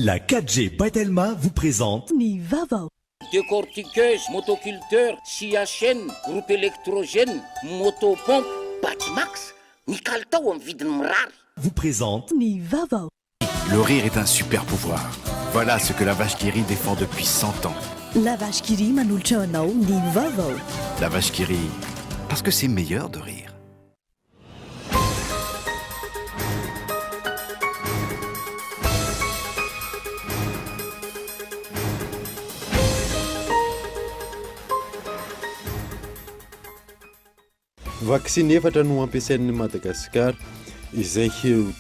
La 4G Batelma vous présente Nivava. Décortiqueuse, motoculteur, scie à chaîne, groupe électrogène, motopompe, Batmax, Nicaltao en vide mirary. Vous présente Nivava. Le rire est un super pouvoir. Voilà ce que la vache qui rit défend depuis 100 ans. La vache qui rit manulcha anao Nivava. La vache qui rit, parce que c'est meilleur de rire. Vaksiny efatra no ampiasain'ny Madagasikara izay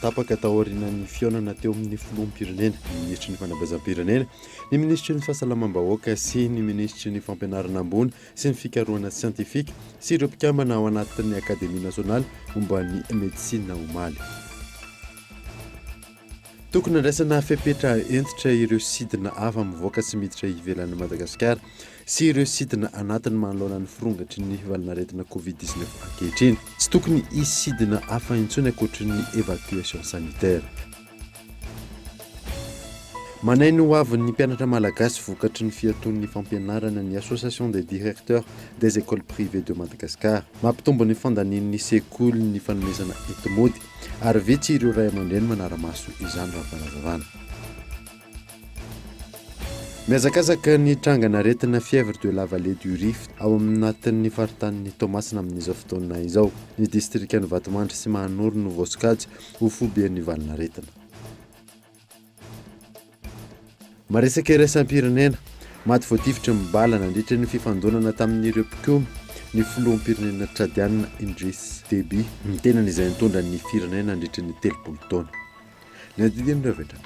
tapaka tahorinan'ny fihaonana teo amin'ny filoham-pirenena, ny ministry ny fanabazam-pirenena, ny ministry ny fahasalamam-bahoaka sy ny ministry ny fampianarana ambony sy ny fikarohana siantifika sy ireo mpikambana ao anatin'ny Akademia Nasional momba ny medisina omaly. Tokony andraisana fepetra entitra ireo sidina hafa mivoaka sy miditra ivelan'ny Madagasikara sy ireo sidina anatiny manoloana ny firongatry ny valinaretina Covid-19 ankehitriny. Tsy tokony hisy sidina hafa intsony ankoatry ny évacuation sanitaire. Manay ny hoavin'ny mpianatra malagasy vokatry ny fiaton'ny fampianarana ny Association des directeurs des écoles privées de Madagascar. Mampitombo ny fandanian'ny sekoly ny fanomezana entomody ary vitsy ireo ray aman-dreny manara-maso izany raha-panazavana. Miazakazaka ny trangana-retina fièvre de la vallée du Rift ao aminatin'ny faritanin'ny Tomasina amin'izao fotoana izao. Ny distrikan'ny Vatomandry sy Mahanoro no voasokajy ho fobian'ny valinaretina. Maresaka iraisam-pirenena, maty voatifitra mibala nandritra ny fifandonana tamin'ireo mpikomy ny filoham-pirenena Tchadiana Idriss Déby, ny tenany izay nitondra ny firenena nandritra ny 30 taona. Ny adidiny revatra.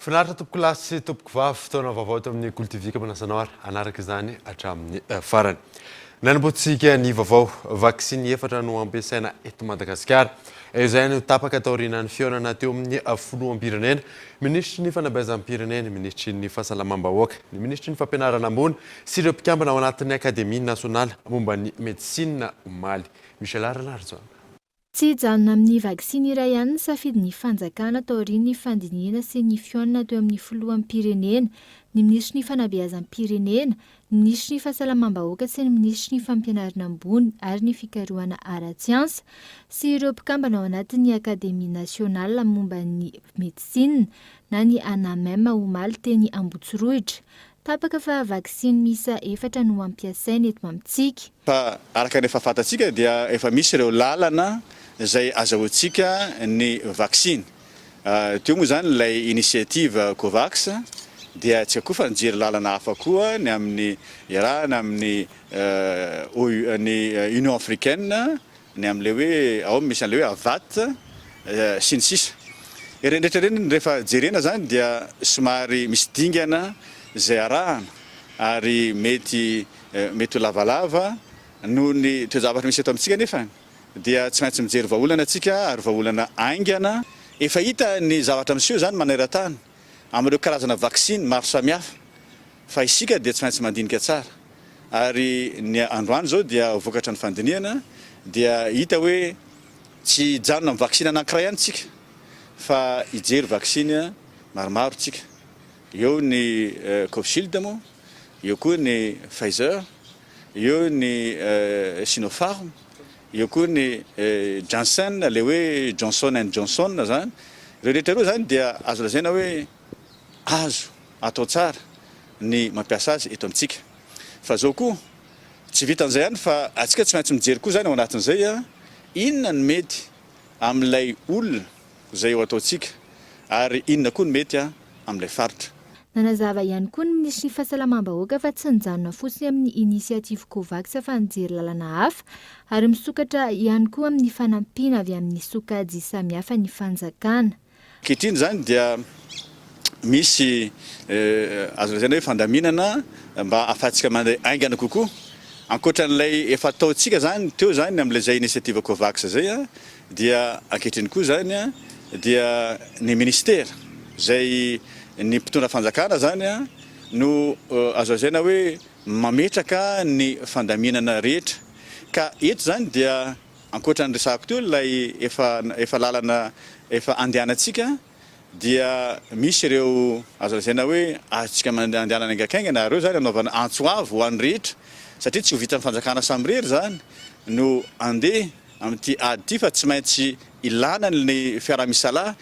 Finaritra tompoko lahy sy tompoko vavy fotoana vaovao eto amin'ny Kultivika Manasanao anaraka izany hatramin'ny farany. Nanamboatsika ny vaovao vaksiny efatra no ampiasaina eto Madagasikara. Izay no tapaka taorian'ny fihaonana teo amin'ny filoham-pirenena, ministry ny fanabazam-pirenena, ministry ny fahasalamam-bahoaka, ny ministry ny fampianarana ambony sy ireo mpikambana ao anatin'ny Akademia Nasional momba ny medisina omaly. Michel Arnardo. Tsy hijanona amin'ny vaksiny iray ihany ny safidin'ny fanjakana taorian'ny fandiniana sy ny fihaonana teo amin'ny filoham-pirenena, ny ministry ny fanabeazam-pirenena, ny ministry ny fahasalamam-bahoaka sy ny ministry ny fampianarana ambony ary ny fikarohana ara-tsiansa sy ireo mpikambana ao anatin'ny Akademia Nasional momba ny medisina na ny ANAMEM omaly teny Ambotsiroitra. Tapaka fa vaksiny misa efatra no ampiasaina eto amintsika. Fa araka ny efa fantatsika dia efa misy ireo lalana izay azahoantsika ny vaksiny. Teo moa zany ilay initiative COVAX dia tsy akofa nijery lalana hafa koa ny amin'ny iarahana amin'ny Union africaine, ny amin'ilay hoe ao misy an'ilay hoe AVAT sy ny sisa. Ireny rehetra ireny rehefa jerena zany dia somary misy dingana izay arahana ary mety ho lavalava noho ny toe-javatra misy eto amintsika nefa dia tsy maintsy mijery vahaolana atsika ary vahaolana aingana. Efa hita ny zavatra miseho zany maneran-tany amin'ireo karazana vaksiny maro samihafa fa isika dia tsy maintsy mandinika tsara ary ny androany zao dia vokatra ny fandiniana dia hita hoe tsy hijanona amin'ny vaksiny anankiray ihany tsika fa hijery vaksiny maromaro tsika. Eo ny Covishield moa, eo koa ny Pfizer, eo ny Sinopharm, eo koa ny Janssen, le hoe Johnson & Johnson zany. Ireo rehetra ireo zany dia azo lazaina hoe azo atao tsara ny mampiasa azy eto amintsika. Fa zao koa tsy vitan'izay ihany fa atsika tsy maintsy mijery koa zany ao anatin'izay inona ny mety amin'ilay olona izay eo ataontsika ary inona koa ny mety amin'ilay faritra. Nanazava ihany koa ny ministry ny fahasalamam-bahoaka fa tsy nijanona fotsiny amin'ny inisiativa COVAX fa nijery lalana hafa ary misokatra ihany koa amin'ny fanampiana avy amin'ny sokajy samihafa ny fanjakana. Ankehitriny zany dia misy azo lazaina hoe fandaminana mba ahafahantsika mandeha aingana kokoa. Ankoatran'ilay efa ataontsika zany teo zany amin'ilay zay inisiativa COVAX zay dia ankehitriny koa zany dia ny ministera izay ny mpitondra fanjakana zany a no azo azaina hoe mametraka ny fandaminana rehetra ka eto zany dia ankoatra ny resako teo ilay efa lalana efa andehanantsika dia misy ireo azo lazaina hoe azontsika andehanana aingakaingana reo zany anaovana antsoavo ho an'ny rehetra satria tsy ho vita amin'ny fanjakana samyrery zany no andeha amin'ity ady ity fa tsy maintsy ilana ny fiarahamisalahy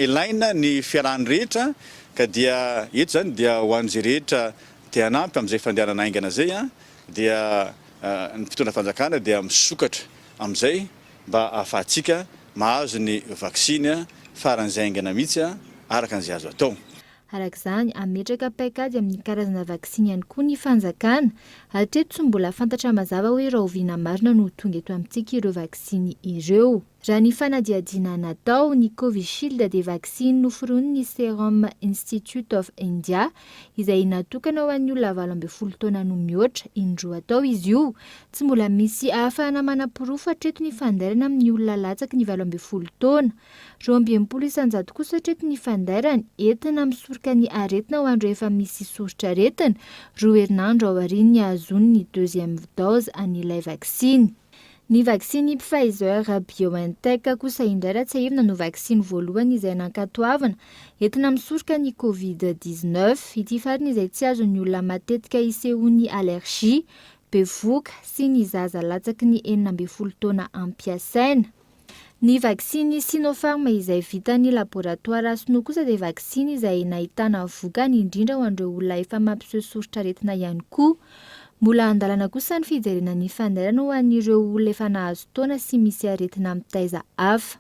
ilaina ny fiarahan'ny rehetra ka dia eto zany dia ho an'izay rehetra te hanampy amin'izay fandehanana aingana zay a dia ny mpitondra fanjakana dia misokatra amin'izay mba ahafahantsika mahazo ny vaksiny faran'izay aingana mihitsy araka an'izay azo atao. Arak'izany ametraka paikady amin'ny karazana vaksiny ihany koa ny fanjakana hatreto tsy mbola fantatra mazava hoe raha oviana marina no tonga eto amintsika ireo vaksiny ireo. Raha ny fanadiadiana natao ny Covishield dia vaksiny noforoniny Serum Institute of India izay natokana ho an'ny olona 12 taona no mihoatra indroa tao izy io. Tsy mbola misy ahafahana manam-porofo hatreto ny fandairana amin'ny olona latsaky ny 12 taona. 12 isanjato kosa hatreto ny fandairany entina misoroka ny aretina ho andro efa misy soritra aretina 2 herinandro ao aoriany azony ny deuxième dose an'ilay vaksiny. Ny vaksiny Pfizer-BioNTech kosa indray tsy ahivana no vaksiny voalohany izay nankatoavana entina misoroka ny Covid-19 ity farany izay tsy azon'ny olona matetika isehoany alergia, bevoka sy ny zaza latsaky ny 12 taona ampiasaina. Ny vaksiny Sinopharm izay vitan'ny laboratoara Sinoa kosa dia vaksiny izay nahitana vokany indrindra ho an'ireo olona efa mampiseho soritra aretina ihany koa. Mbola andalana kosa ny fijerena ny fandairana ho an'ireo olona efa nahazo taona sy misy aretina mitaiza hafa.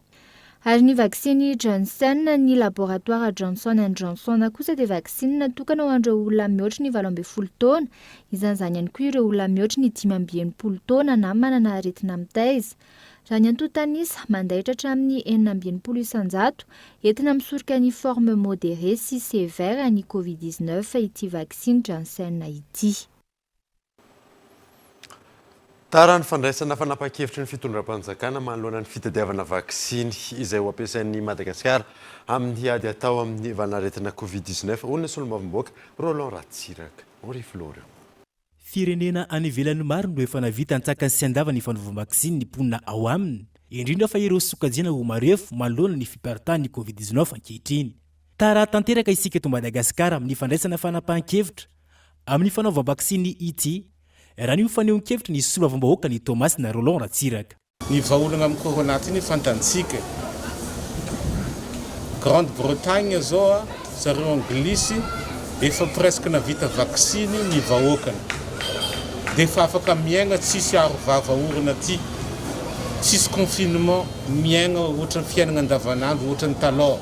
Ary ny vaksiny Johnson ny laboratoara Johnson & Johnson kosa dia vaksiny natokana ho an'ireo olona mihoatra ny 12 taona, izany ihany koa ireo olona mihoatra ny 15 taona na manana aretina mitaiza. Raha ny antontanisa mandahitra hatramin'ny 12 isanjato entina misoroka ny forme modérée sy sévère ny Covid-19 ity vaksiny Johnson ity. Tara ny fandraisana fanapa-kevitry ny fitondram-panjakana manoloana ny fitadiavana vaksiny izay ho ampiasain'ny Madagasikara amin'ny ady atao amin'ny vanaretina Covid-19. Olona solomavim-boaka Roland Ratsiraka. Orifloreo. Firenena any ivelany maro no efa navita antsakany sy andava ny fanaova-vaksiny ny mponina ao aminy, indrindra fa ireo sokajiana ho marefo manoloana ny fiparitahan'ny Covid-19 ankehitriny. Tara tanteraka isika eto Madagasikara amin'ny fandraisana fanapahan-kevitra amin'ny fanaova-vaksiny ity. Raha ny fanehoan-kevitra ny solomavim-bahoaka ny Thomas na Roland Ratsiraka. Ny vahaolana amin'ny corona ity ny fantansika. Grande-Bretagne zao zareo anglisy efa presque navita vaksiny ny vahoakany. Dia efa afaka miaigna tsisy aro vava orina aty. Tsisy confinement miaigna ohatran'ny fiainana andavanandro ohatran'ny taloha.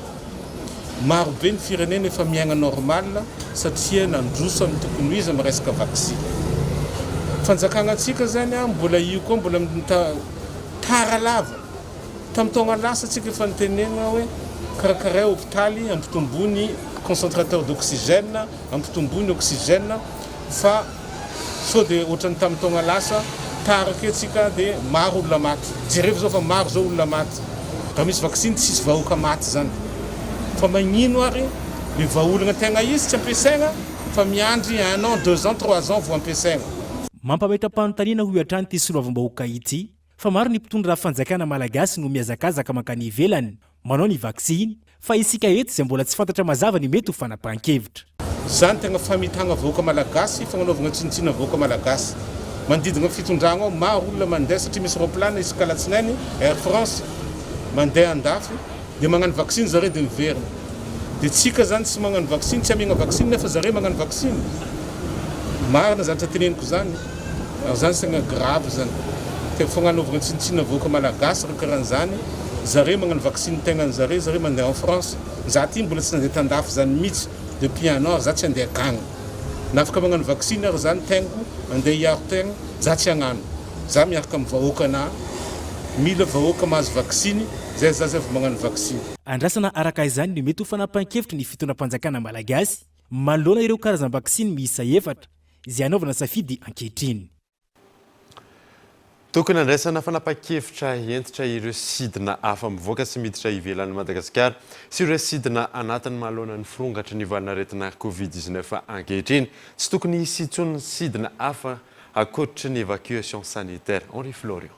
Maro be ny firenena efa miaigna normal satria nandroso amin'ny tokony izy amin'ny resaka vaksiny. Fanjakana antsika zany mbola io koa mbola tara lava. Tamin'ny taona lasa antsika efa nitenena hoe karakaray hôpitaly ampitombony concentrateur d'oxygène, ampitombony oxygène fa sao dia ohatran'ny tamin'ny taona lasa taraka antsika dia maro olona maty. Jereva zao fa maro zao olona maty. Raha misy vaksiny tsisy vahoaka maty zany. Fa magnino ary ny vahaolana tegna izy tsy ampiasaina fa miandry 1 an, 2 ans, 3 ans vao ampiasaina. Mampametra-panontaniana ho hatrany ty solomavim-bahoaka ity fa maro ny mpitondra fanjakana malagasy no miazakazaka mankany ivelany manao ny vaksiny fa isika eto izay mbola tsy fantatra mazava ny mety ho fanapahan-kevitra. Zany tegna famitana vahoaka malagasy fagnanaovana tsinitsina vahoaka malagasy. Manodidina fitondrana ao maro olona mandeha satria misy roplanina isaka alatsinainy Air France mandeha andafy dia magnano vaksiny zareo dia miverina. Dia tsika zany tsy magnano vaksiny, tsy amiagna vaksiny nefa zareo magnano vaksiny. Marina zany teneniko zany. Zany tegna grave zany. Te fagnanaovana tsinitsina vahoaka malagasy karahan'izany. Zareo magnano vaksiny tegnany zareo mandeha en France. Za ty mbola tsy nandeha tandafy zany mihitsy depuis 1 an za tsy andeha akagny. Na afaka magnano vaksiny ary zany tegnako andeha hiaro tegna za tsy hagnano. Za miaraka amin'ny vahoakana mila vahoaka mahazo vaksiny zay za zay vao magnano vaksiny. Andrasana araka izany no mety ho fanapahan-kevitra ny fitondram-panjakana malagasy manoloana ireo karazana vaksiny miisa 4 izay anaovana safidy ankehitriny. tokony andraisana fanapa-kevitra entitra ireo sidina hafa mivoaka sy miditra ivelan'ny Madagasikara sy ireo sidina anatin'ny mahalonan'ny firongatra ny valinaretina Covid-19 ankehitriny tsy tokony hisy intsony sidina hafa ankoatry ny évacuation sanitaire. Henri Florian.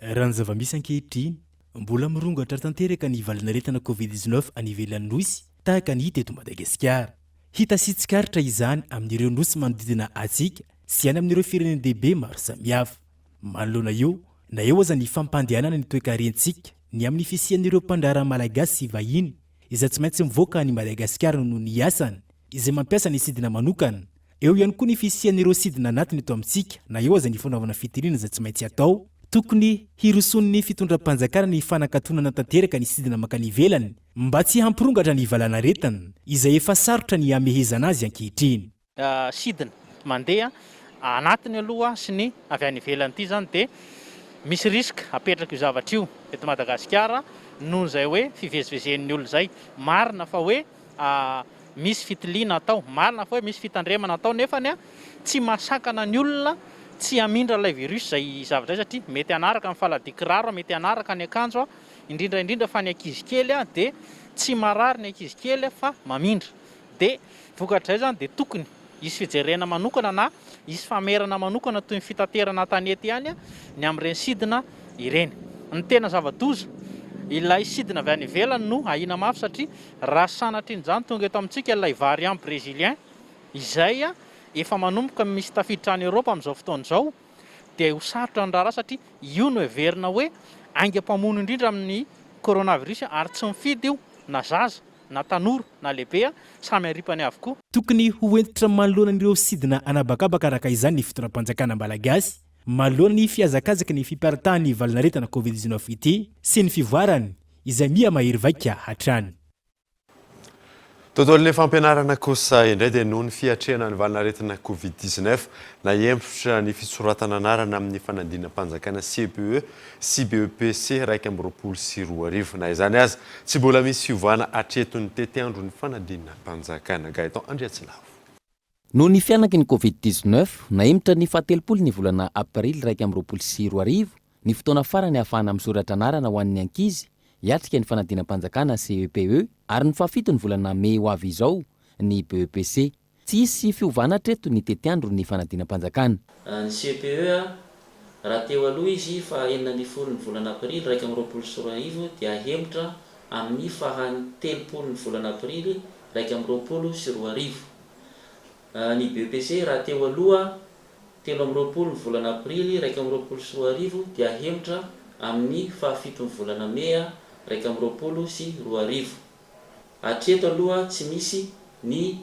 Raha ny zava-misy ankehitriny mbola mirongatra tanteraka ny valinaretina Covid-19 any ivelan'ny nosy tahaka ny hita eto Madagasikara. Hita sy tsikaritra izany amin'ireo nosy manodidina antsika sy any amin'ireo firenendehibe maro samihafa. Manoloana eo na eo aza ny fampandehanana ny toe-karentsika ny amin'ny fisian'ireo mpandraharaha malagasy sy vahiny izay tsy maintsy mivoaka ny Madagasikara noho ny asany izay mampiasa ny sidina manokana. Eo ihany koa ny fisian'ireo sidina anatiny eto amintsika na eo aza ny fanaovana fitiriana izay tsy maintsy atao. Tokony hiroson'ny fitondram-panjakana ny fanakatonana tanteraka ny sidina makany ivelany mba tsy hampirongatra ny valanaretina izay efa sarotra ny amehezana azy ankehitriny. Sidina mandeha anatiny aloha sy ny avy any ivelany ity zany dia misy riska apetraka io zavatra io eto Madagasikara noho izay hoe fivezivezen'ny olona zay. Marina fa hoe misy fitiliana atao, marina fa hoe misy fitandremana atao nefany tsy masakana ny olona tsy hamindra ilay virus zay zavatra zay satria mety anaraka amin'ny faladikiraro, mety anaraka ny akanjo indrindra fa ny ankizy kely dia tsy marary ny ankizy kely fa mamindra. Dia vokatray zany dia tokony isy fijerena manokana na isy famerana manokana toy ny fitaterana tanety ihany ny amin'ireny sidina ireny. Ny tena zava-doza ilay sidina avy any ivelany no ahina mafy satria raha sanatry izany tonga eto amintsika ilay variant brésilien izay efa manomboka misy tafiditra any Europa amin'izao fotoana izao dia ho sarotra ny raharaha satria io no heverina hoe aingam-pamono indrindra amin'ny coronavirus ary tsy mifidy io na zaza na tanora na lehibe samy aripany avokoa. Tokony ho entitra manoloana ireo sidina anabakabaka araka izany ny fitondram-panjakana malagasy, manoloana ny fiazakazaka ny fiparitahan'ny valinaretina Covid-19 ity sy ny fivoarany izay miha mahery vaika hatrany. Tontolon'ny fampianarana kosa indray dia noho ny fiatrehana ny valinaretina Covid-19 na hempotra ny fisoratana anarana amin'ny fanadinam-panjakana CPE sy BEPC 2024 na izany azy tsy mbola misy fiovana hatreto ny tetiandro ny fanadinam-panjakana. Gaetan Andriatsilavo. Noho ny fianaky ny Covid-19 na hempotra ny fahatelopolo ny volana Aprily 2024 ny fotoana farany ahafahana misoratra anarana ho an'ny ankizy hiatrika ny fanadinam-panjakana CEPE ary ny fafito ny volana May ho avy izao ny BEPC. Tsy hisy fiovana hatreto ny tetiandro ny fanadinam-panjakana. Ny CEPE raha teo aloha izy fa 9 ny volana Aprily 2024 dia hempotra amin'ny fahany 30 ny volana Aprily 2024. Ny BEPC raha teo aloha 17 ny volana Aprily 2024 dia hempotra amin'ny fahafito ny volana May 2024. Hatreto aloha tsy misy ny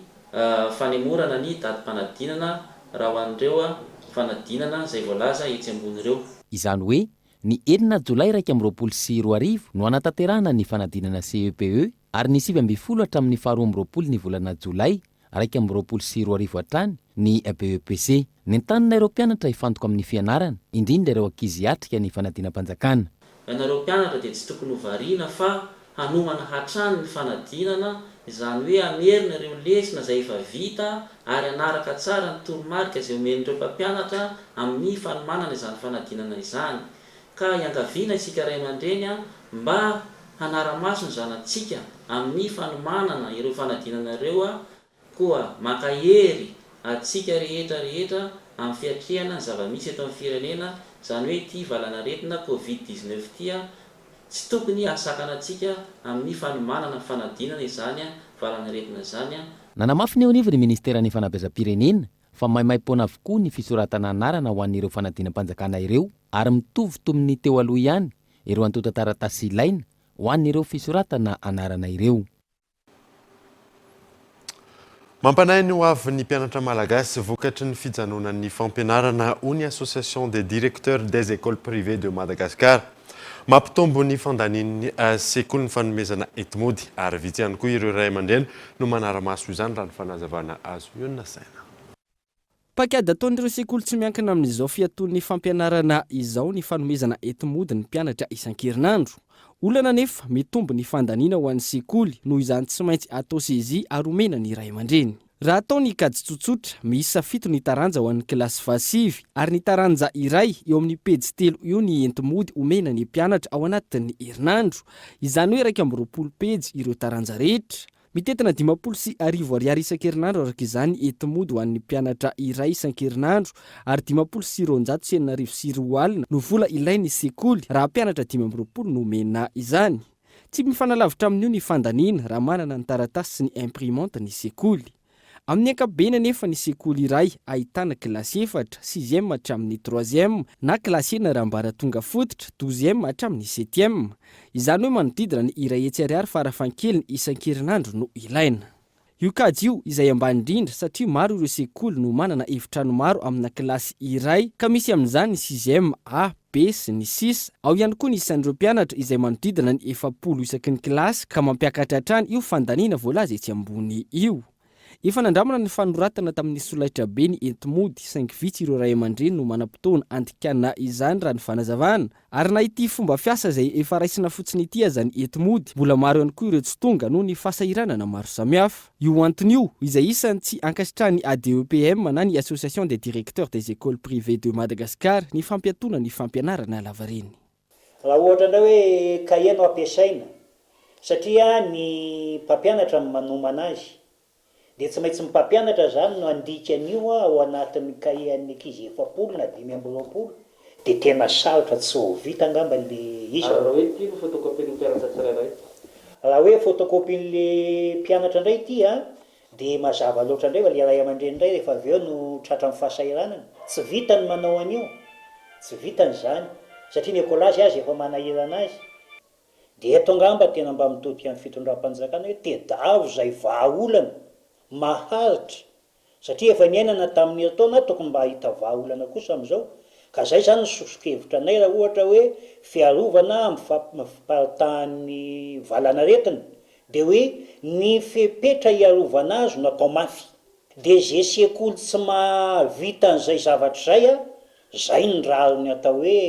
fanemorana ny datim-panadinana raha ho an'ireo fanadinana izay voalaza etsy ambon'ireo. Izany hoe ny 9 Jolay 2024 no anatanterahana ny fanadinana CEPE ary ny 20 hatramin'ny 12 ny volana Jolay 2024 hatrany ny BEPC. Nentanina ireo mpianatra hifantoka amin'ny fianarana indrindra ireo ankizy hiatrika ny fanadinam-panjakana. Ianareo mpianatra dia tsy tokony hovariana fa hanomana hatrany ny fanadinana, izany hoe amerina ireo lesona izay efa vita ary anaraka tsara ny toromarika izay omen'ireo mpampianatra amin'ny fanomanana izany fanadinana izany. Ka iangaviana isika ray aman-dreny mba hanara-maso ny zanantsika amin'ny fanomanana ireo fanadinana ireo koa maka hery atsika rehetra amin'ny fiatrehana ny zava-misy eto amin'ny firenena, izany hoe ity valanaretina Covid-19 ity tsy tokony asakana atsika amin'ny fanomanana fanadinana izany valanaretina izany. Nanamafy ny onivo ny ministeran'ny fanabeazam-pirenena fa maimai-poana avokoa ny fisoratana anarana ho an'ireo fanadinam-panjakana ireo ary mitovy tomin'ny teo aloha ihany ireo antota taratasy ilaina ho an'ireo fisoratana anarana ireo. Mampanahy ny ho avy ny mpianatra malagasy vokatry ny fijanonan'ny fampianarana Uni Association des directeurs des écoles privées de Madagascar. Mampitombo ny fandanian'ny sekoly ny fanomezana etimody ary vitsy ihany koa ireo ray aman-dreny no manara-maso izany raha ny fanazavana azo iona saina. Pakady ataon'ireo sekoly tsy miankina amin'izao fiatoan'ny fampianarana izao ny fanomezana etimody ny mpianatra isan-kerinandro. Olana nefa mitombo ny fandaniana ho an'ny sekoly noho izany tsy maintsy atao sezy ary omena ny ray aman-dreny. raha atao ny kajy tsotsotra miisa 7 ny taranja ho an'ny kilasy vasivy ary ny taranja iray eo amin'ny pejy 3 io ny entimody omena ny mpianatra ao anatin'ny herinandro izany hoe 220 pejy ireo taranja rehetra mitetina 50 ariary isan-kerinandro araka izany entimody ho an'ny mpianatra iray isan-kerinandro ary 50 alina no vola ilainy sekoly raha mpianatra 520 no omena izany tsy mifanalavitra amin'io ny fandaniana raha manana ny taratasy sy ny imprimante ny sekoly amin'ny ankabena nefa ny sekoly iray ahitana kilasy 4 6e hatramin'ny 3e na kilasy 9 raha mbara tonga fototra 12e hatramin'ny 7e izany hoe manodidina ny iray hetsy ariary farafahakeliny isan-kerinandro no ilaina io kajy io izay ambany indrindra satria maro ireo sekoly no manana efitrano maro amina kilasy iray ka misy amin'izany ny 6e A, B sy ny 6 ao ihany koa ny isan'ireo mpianatra izay manodidina ny 700 isaky ny kilasy ka mampiakatra hatrany io fandaniana voalaza etsy ambony io efa nandramana ny fanoratana tamin'ny solaitra be ny entimody saingy vitsy ireo ray aman-dreny no manam-potoana andikana izany raha ny fanazavana ary na ity fomba fiasa izay efa raisina fotsiny ity aza ny entimody mbola maro ihany koa ireo tsy tonga noho ny fahasahiranana maro samihafa io antony io izay isany tsy ankasitrahany ADEPM na ny Association des directeurs des écoles privées de Madagascar ny fampiatona ny fampianarana lavareny raha ohatra ndray hoe kahie no ampiasaina satria ny mpampianatra manomana azy dia tsy maintsy mpampianatra zany no andika an'io ao anatin'ny kahie an'ny ankizy 700 na 520 dia tena sarotra tsy ho vita angamba le izy raha hoe fotokopian'le mpianatra indray ity dia mazava loatra indray fa le ray aman-dreny indray rehefa avy eo no tratra amin'ny fahasahiranana tsy vitany manao an'io tsy vitany zany satria ny ekolazy azy efa manahirana azy dia eto angamba tena mba mitody amin'ny fitondram-panjakana hoe tedavo izay vahaolana maharitra satria efa niainana tamin'ny taona tokony mba hahita vahaolana kosa amin'izao ka zay zany sosokevitra anay raha ohatra hoe fiarovana amin'ny valanaretina dia hoe ny fepetra hiarovana azy no atao mafy dia zay sekoly tsy mahavita an'izay zavatra zay zay ny raha ny atao hoe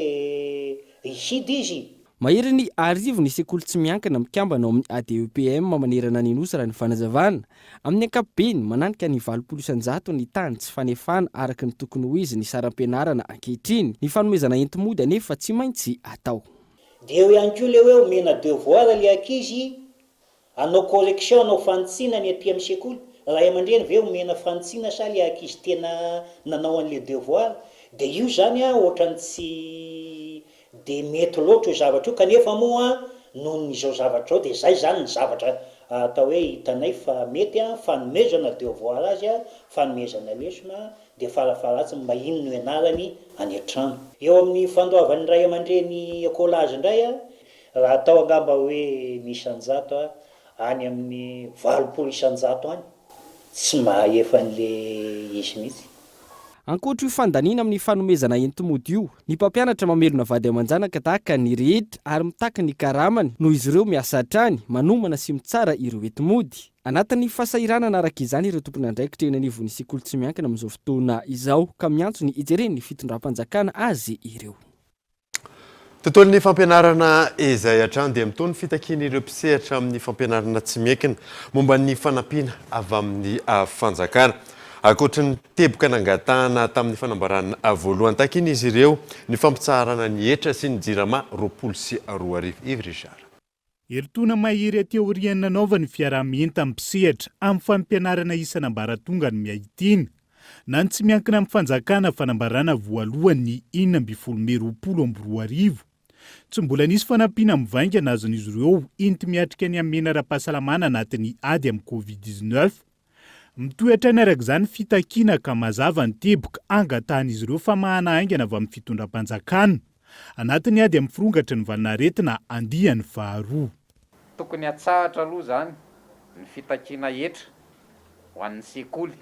isidy izy mahery ny arivo ny sekoly tsy miankina mikambana ao amin'ny ADEPM manerana ny nosy raha ny fanazavana amin'ny ankapobeny mananika ny 900 ny tany tsy fanefana araka ny tokony ho izy ny saram-pianarana ankehitriny ny fanomezana entimody anefa tsy maintsy atao dia eo ihany koa le hoe omena devoir le ankizy anao correction anao fanitsina ny aty amin'ny sekoly raha aman-dreny ve omena fanitsina sa le ankizy tena nanao an'le devoir dia io zany ohatrany tsy dia mety loatra io zavatra io kanefa moa noho n'izao zavatra ao dia zay zany ny zavatra atao hoe hitanay fa mety fanomezana devoir azy fanomezana lesona dia farafaratsy mba ino no ianarany any an-trano eo amin'ny fandoavan'ny ray aman-dreny ekolazy indray raha atao angamba hoe ny 100 any amin'ny 20 any tsy mahefa an'le izy mihitsy ankoatra io fandaniana amin'ny fanomezana entimody io ny mpampianatra mamelona vady aman-janaka tahaka ny rehetra ary mitaka ny karamany noho izy ireo miasa hatrany manomana sy mitsara ireo entimody anatin'ny fahasahiranana araka izany ireo tompony andraikitra eny anivon'ny sekoly tsy miankina amin'izao fotoana izao ka miantso ny ijereny ny fitondram-panjakana azy ireo tontolon'ny fampianarana izay hatrany dia mitony fitakiana ireo mpisehatra amin'ny fampianarana tsy miankina momba ny fanampiana avy amin'ny fanjakana akoatra ny teboka nangatahana tamin'ny fanambarana voalohany takiny izy ireo ny fampitsarana ny hetra sy ny jirama 22 Ivy Richard. Eritona mahiry ateo aoriany nanaovany fiarahamienta amin'ny mpisehatra amin'ny fampianarana isan'ambaratonga ny miahitiny na ny tsy miankina amin'ny fanjakana fanambarana voalohany 12 tsy mbola nisy fanampiana mivainga nazon'izy ireo inty miatrika ny amena ara-pahasalamana anatin'ny ady amin'ny COVID-19 mitoetra ny araka izany fitakiana ka mazava ny teboka angatahan'izy ireo fa mahana haingana avy amin'ny fitondram-panjakana anatin'ny ady amin'ny firongatra ny valinaretina andiany faharoa. Tokony atsahatra aloha zany ny fitakiana hetra ho an'ny sekoly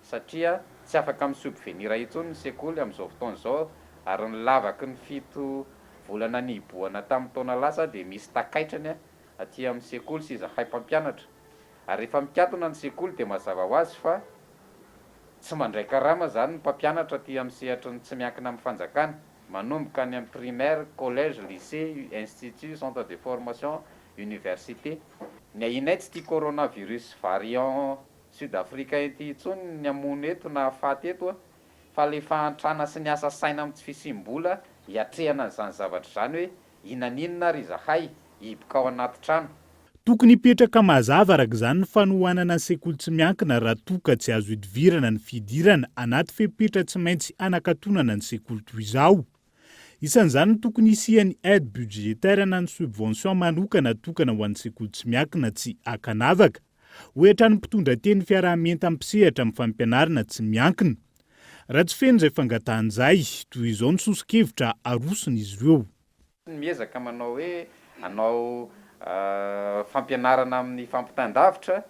satria tsy afaka misubvenira intsony ny sekoly amin'izao fotoana izao ary ny lavaky ny 7 volana niboana tamin'ny taona lasa dia misy takaitrany aty amin'ny sekoly sy izahay mpampianatra ary rehefa mikatona ny sekoly dia mazava ho azy fa tsy mandray karama zany ny mpampianatra aty amin'ny sehatra ny tsy miankina amin'ny fanjakana manomboka any amin'ny primaire, collège, lycée, institut, centre de formation, université. Ny ainay tsy tia coronavirus variant sud-afrika ety intsony ny amony eto na faty eto fa le fahantrana sy ny asa saina amin'ny tsy fisim-bola hiatrehana n'izany zavatra zany hoe inaninona ry zahay hiboka ao anaty trano. Tokony hipetraka mazava araka izany ny fanohanana ny sekoly tsy miankina raha toka tsy azo hidivirana ny fidirana anaty fepetra tsy maintsy anakatonana ny sekoly toy izao. Isan'izany tokony hisian'ny aide budgétaire na ny subvention manokana tokana ho an'ny sekoly tsy miankina tsy akanavaka. Ohatra ny mpitondra teny fiarahamenta ampisehatra amin'ny fampianarana tsy miankina. Raha tsy feno izay fangatahan'izay, toy izao ny sosokevitra arosony izy ireo. Miezaka manao hoe anao fampianarana amin'ny fampitandavitra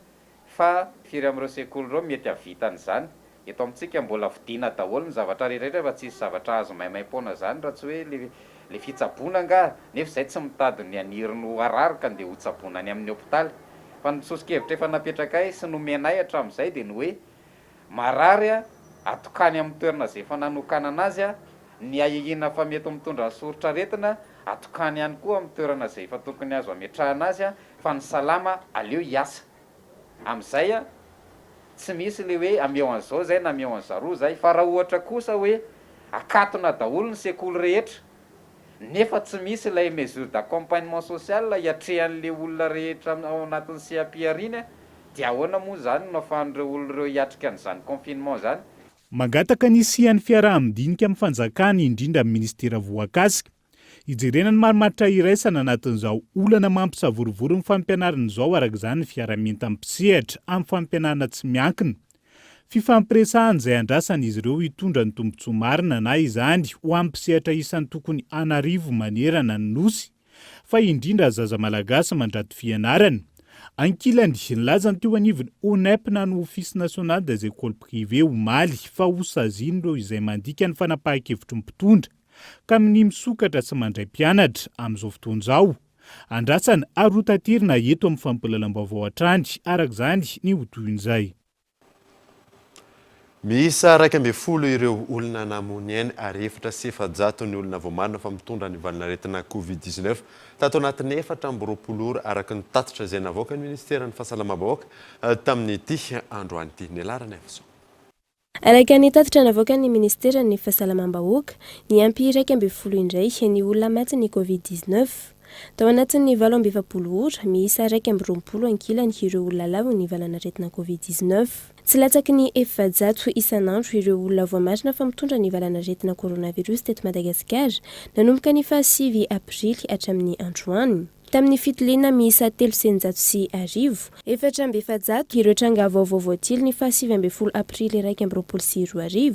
fa firy amin'ireo sekoly ireo mety havita an'izany. Eto amintsika mbola vidiana daholo ny zavatra rehetra fa tsisy zavatra azo maimaimpona zany raha tsy hoe le fitsaboana nga nefa izay tsy mitady ny aniriny ho ararika andeha ho tsaboana any amin'ny hôpitaly. Fa ny sosokevitra efa napetrakay sy nomenay hatramin'izay dia ny hoe marary atokany amin'ny toerana izay efa nanokana anazy ny ahihina fa mety mitondra soritra aretina atokany ihany koa amin'ny toerana izay efa tokony azo ametrahana azy fa ny salama aleo hiasa. Amin'izay tsy misy le hoe ameo an'izao zay na ameo an'zaroa zay fa raha ohatra kosa hoe akatona daholo ny sekoly rehetra nefa tsy misy ilay mesure d'accompagnement social hiatrehan'le olona rehetra ao anatin'ny CAP-ariana dia ahoana moa zany no ahafahan'ireo olona ireo hiatrika an'izany confinement zany. Mangataka ny isian'ny fiaraha-midinika amin'ny fanjakana indrindra amin'ny ministera voakasika. Hijerena ny marimaritra iraisana anatin'izao olana mampisavorivory ny fampianarana izao araka izany ny fiara-mienta ampisehatra amin'ny fampianarana tsy miankina. Fifampiresahana izay andrasan'izy ireo hitondra ny tombotsoa marina na izany ho ampisehatra isan'ny tokony 1000 manerana ny nosy fa indrindra zaza malagasy mandrato fianarana. Ankilany nilazany teo anivony ONEP na ny Office National des Écoles Privées omaly fa ho saziany ireo izay mandika ny fanapahan-kevitry ny mpitondra ka amin'ny misokatra sy mandray mpianatra amin'izao fotoana izao. Andrasana arotatirina eto amin'ny fampahalalam-baovao hatrany araka izany ny hotoin'izay. Miisa 12 ireo olona namony ainy ary 700 ny olona voamarina fa mitondra ny valinaretina Covid-19 tato anatin'ny 4 ora araka ny tatitra izay navoaka ny Ministeran'ny Fahasalamam-bahoaka tamin'ity androany ity. Ny alarany avy. Araka ny tatitra navoaka ny Ministeran'ny Fahasalamam-bahoaka ny ampy 12 indray ny olona maty ny Covid-19. Tao anatin'ny 7 ora miisa 12 ankilany ireo olona lavo ny valanaretina Covid-19. Tsy latsaky ny 700 isanandro ireo olona voamarina fa mitondra ny valanaretina coronavirus teto Madagasikara nanomboka ny 5 aprily hatramin'ny androany. Tamin'ny fitiliana miisa 310 400 ireo tranga vaovao voatily ny 7 aprily 2022.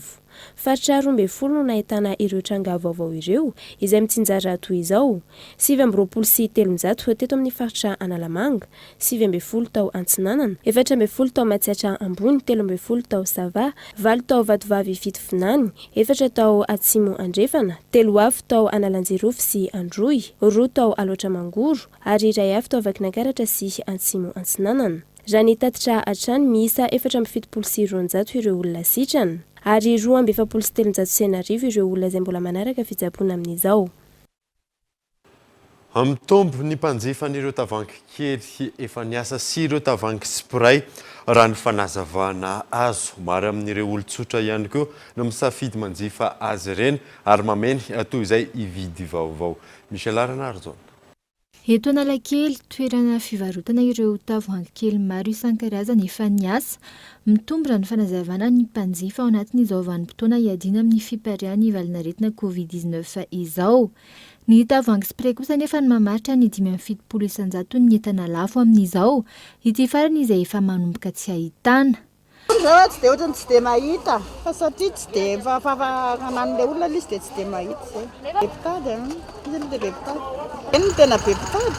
Faritra 12 no nahitana ireo tranga vaovao ireo izay mitsinjara toy izao 713 teto amin'ny faritra Analamanga, 7 tao Antsinanana, 14 tao Matsiatra Ambony, 13 tao Sava, 9 tao Vatovavy Fitofinany, 4 tao Atsimo Andrefana, 3 tao Analanjerofy sy Androy, 2 tao Aloatra Mangoro ary 1 tao Vakinankaratra sy Atsimo Antsinanana. Raha ny tatitra hatrany miisa 470 ireo olona sitrana ary 277 ireo olona izay mbola manaraka fitsaboana amin'izao. Mitombo ny mpanjifan'ireo tavoahangy kely efa niasa sy ireo tavoahangy spray raha ny fanazavana azo maro amin'ireo olon-tsotra ihany koa no misafidy manjifa azy ireny ary mameny toy izay hividy vaovao. Michel Aranardo. Eto Analakely, toerana fivarotana ireo tavoahangy kely maro isan-karazany efa niasa, mitombra ny fanazavana ny mpanjifa ao anatin'izao vanim-potoana hiadiana amin'ny fiparian'ny valinaretina Covid-19 izao. Ny tavoahangy spray kosa nefa ny mamaritra ny 570 ny entana lafo amin'izao, ity farany izay efa manomboka tsy ahitana. Zao tsy dia ohatrany tsy dia mahita fa satria tsy dia fafanan'ilay olona izy dia tsy dia mahita zay. Be mpitady izy dia be mpitady. Eny no tena be mpitady.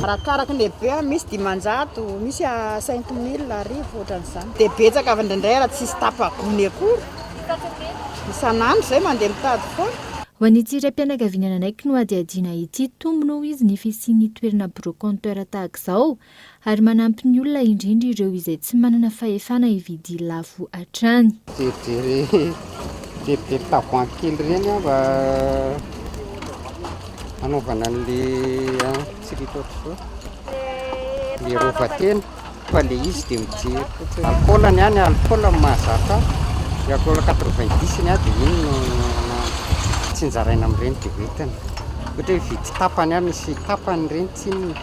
Arakaraka ny lehibe misy 500, misy 5000 arivo ohatran'izany. Dia betsaka avy indraindray raha tsisy tapa-gony akory. Isan'andro zay mandeha mitady foana. Ho an'ity raim-pianakaviana anaiky no adiadiana ity tombono izy ny fisian'ny toerana brocanteur tahaka izao ary manampy ny olona indrindra ireo izay tsy manana fahefana hividy lafo hatrany. Be tavoahangy kely ireny mba anaovana an'ilay tsirito ohatr'izao. Ilay rovatena tapa le izy dia mijery fotsiny alcoolany ihany alcool mahazatra ny alcool 90 ny a dia iny no tsy nzaraina amin'ireny dia hoentiny ohatra hoe vidy tapany ihany misy tapany ireny tsinony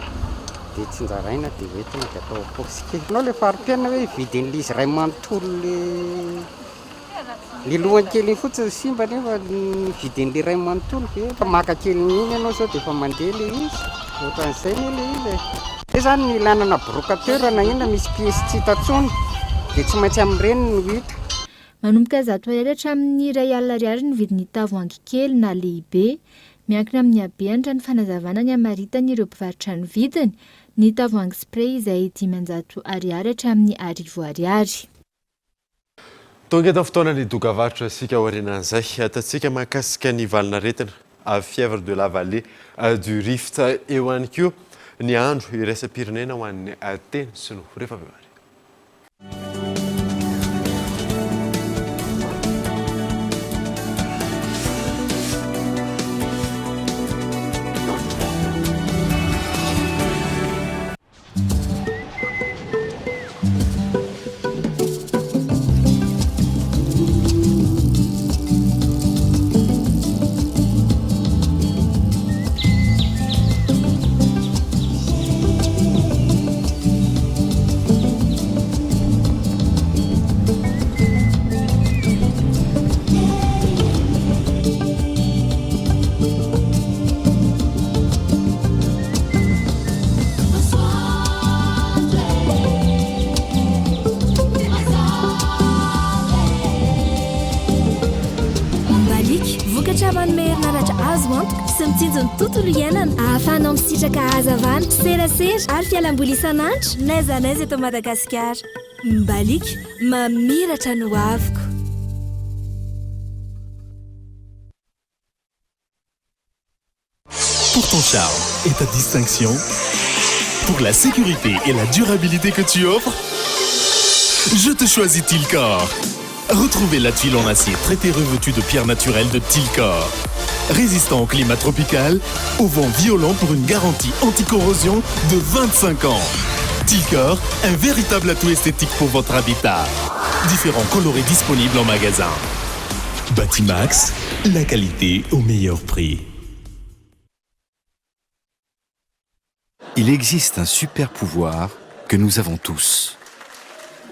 dia tsy nzaraina dia hoentina dia atao poxike anao le fari-piaina hoe vidin'le izy ray manontolo le lohany kely iny fotsiny simba nefa vidin'le ray manontolo fa maka kely iny ianao zao dia efa mandeha le izy ohatran'izay ny le izy e zany ny lanana brocateur na ina misy piesy tsy hitatsony dia tsy maintsy amin'ireny no hita manomboka 100 hatramin'ny 2 alina ariary ny vidin'ny tavoahangy kely na lehibe miankina amin'ny habeantra ny fanazavana ny amaritany ireo mpivarotra ny vidiny ny tavoahangy spray izay 500 ariary hatramin'ny 1000 ariary tonga eto fotoana ny dokavarotra isika aorianan'izay ataontsika mahakasika ny valinaretina fièvre de la vallée du Rift eo ihany koa ny andro iraisam-pirenena ho an'ny teny sy no rehefa avy mary tontolo iainana ahafahanao misitraka hazavana serasera ary fialamboly isan'andro naiza naiza eto Madagasikara Mbalik mamiratra no avoko Pour ton charme et ta distinction, pour la sécurité et la durabilité que tu offres, je te choisis Tilcor. Retrouvez la tuile en acier traitée revêtue de pierres naturelles de Tilcor. Résistant au climat tropical, au vent violent pour une garantie anti-corrosion de 25 ans. Tilcor, un véritable atout esthétique pour votre habitat. Différents coloris disponibles en magasin. Batimax, la qualité au meilleur prix. Il existe un super pouvoir que nous avons tous.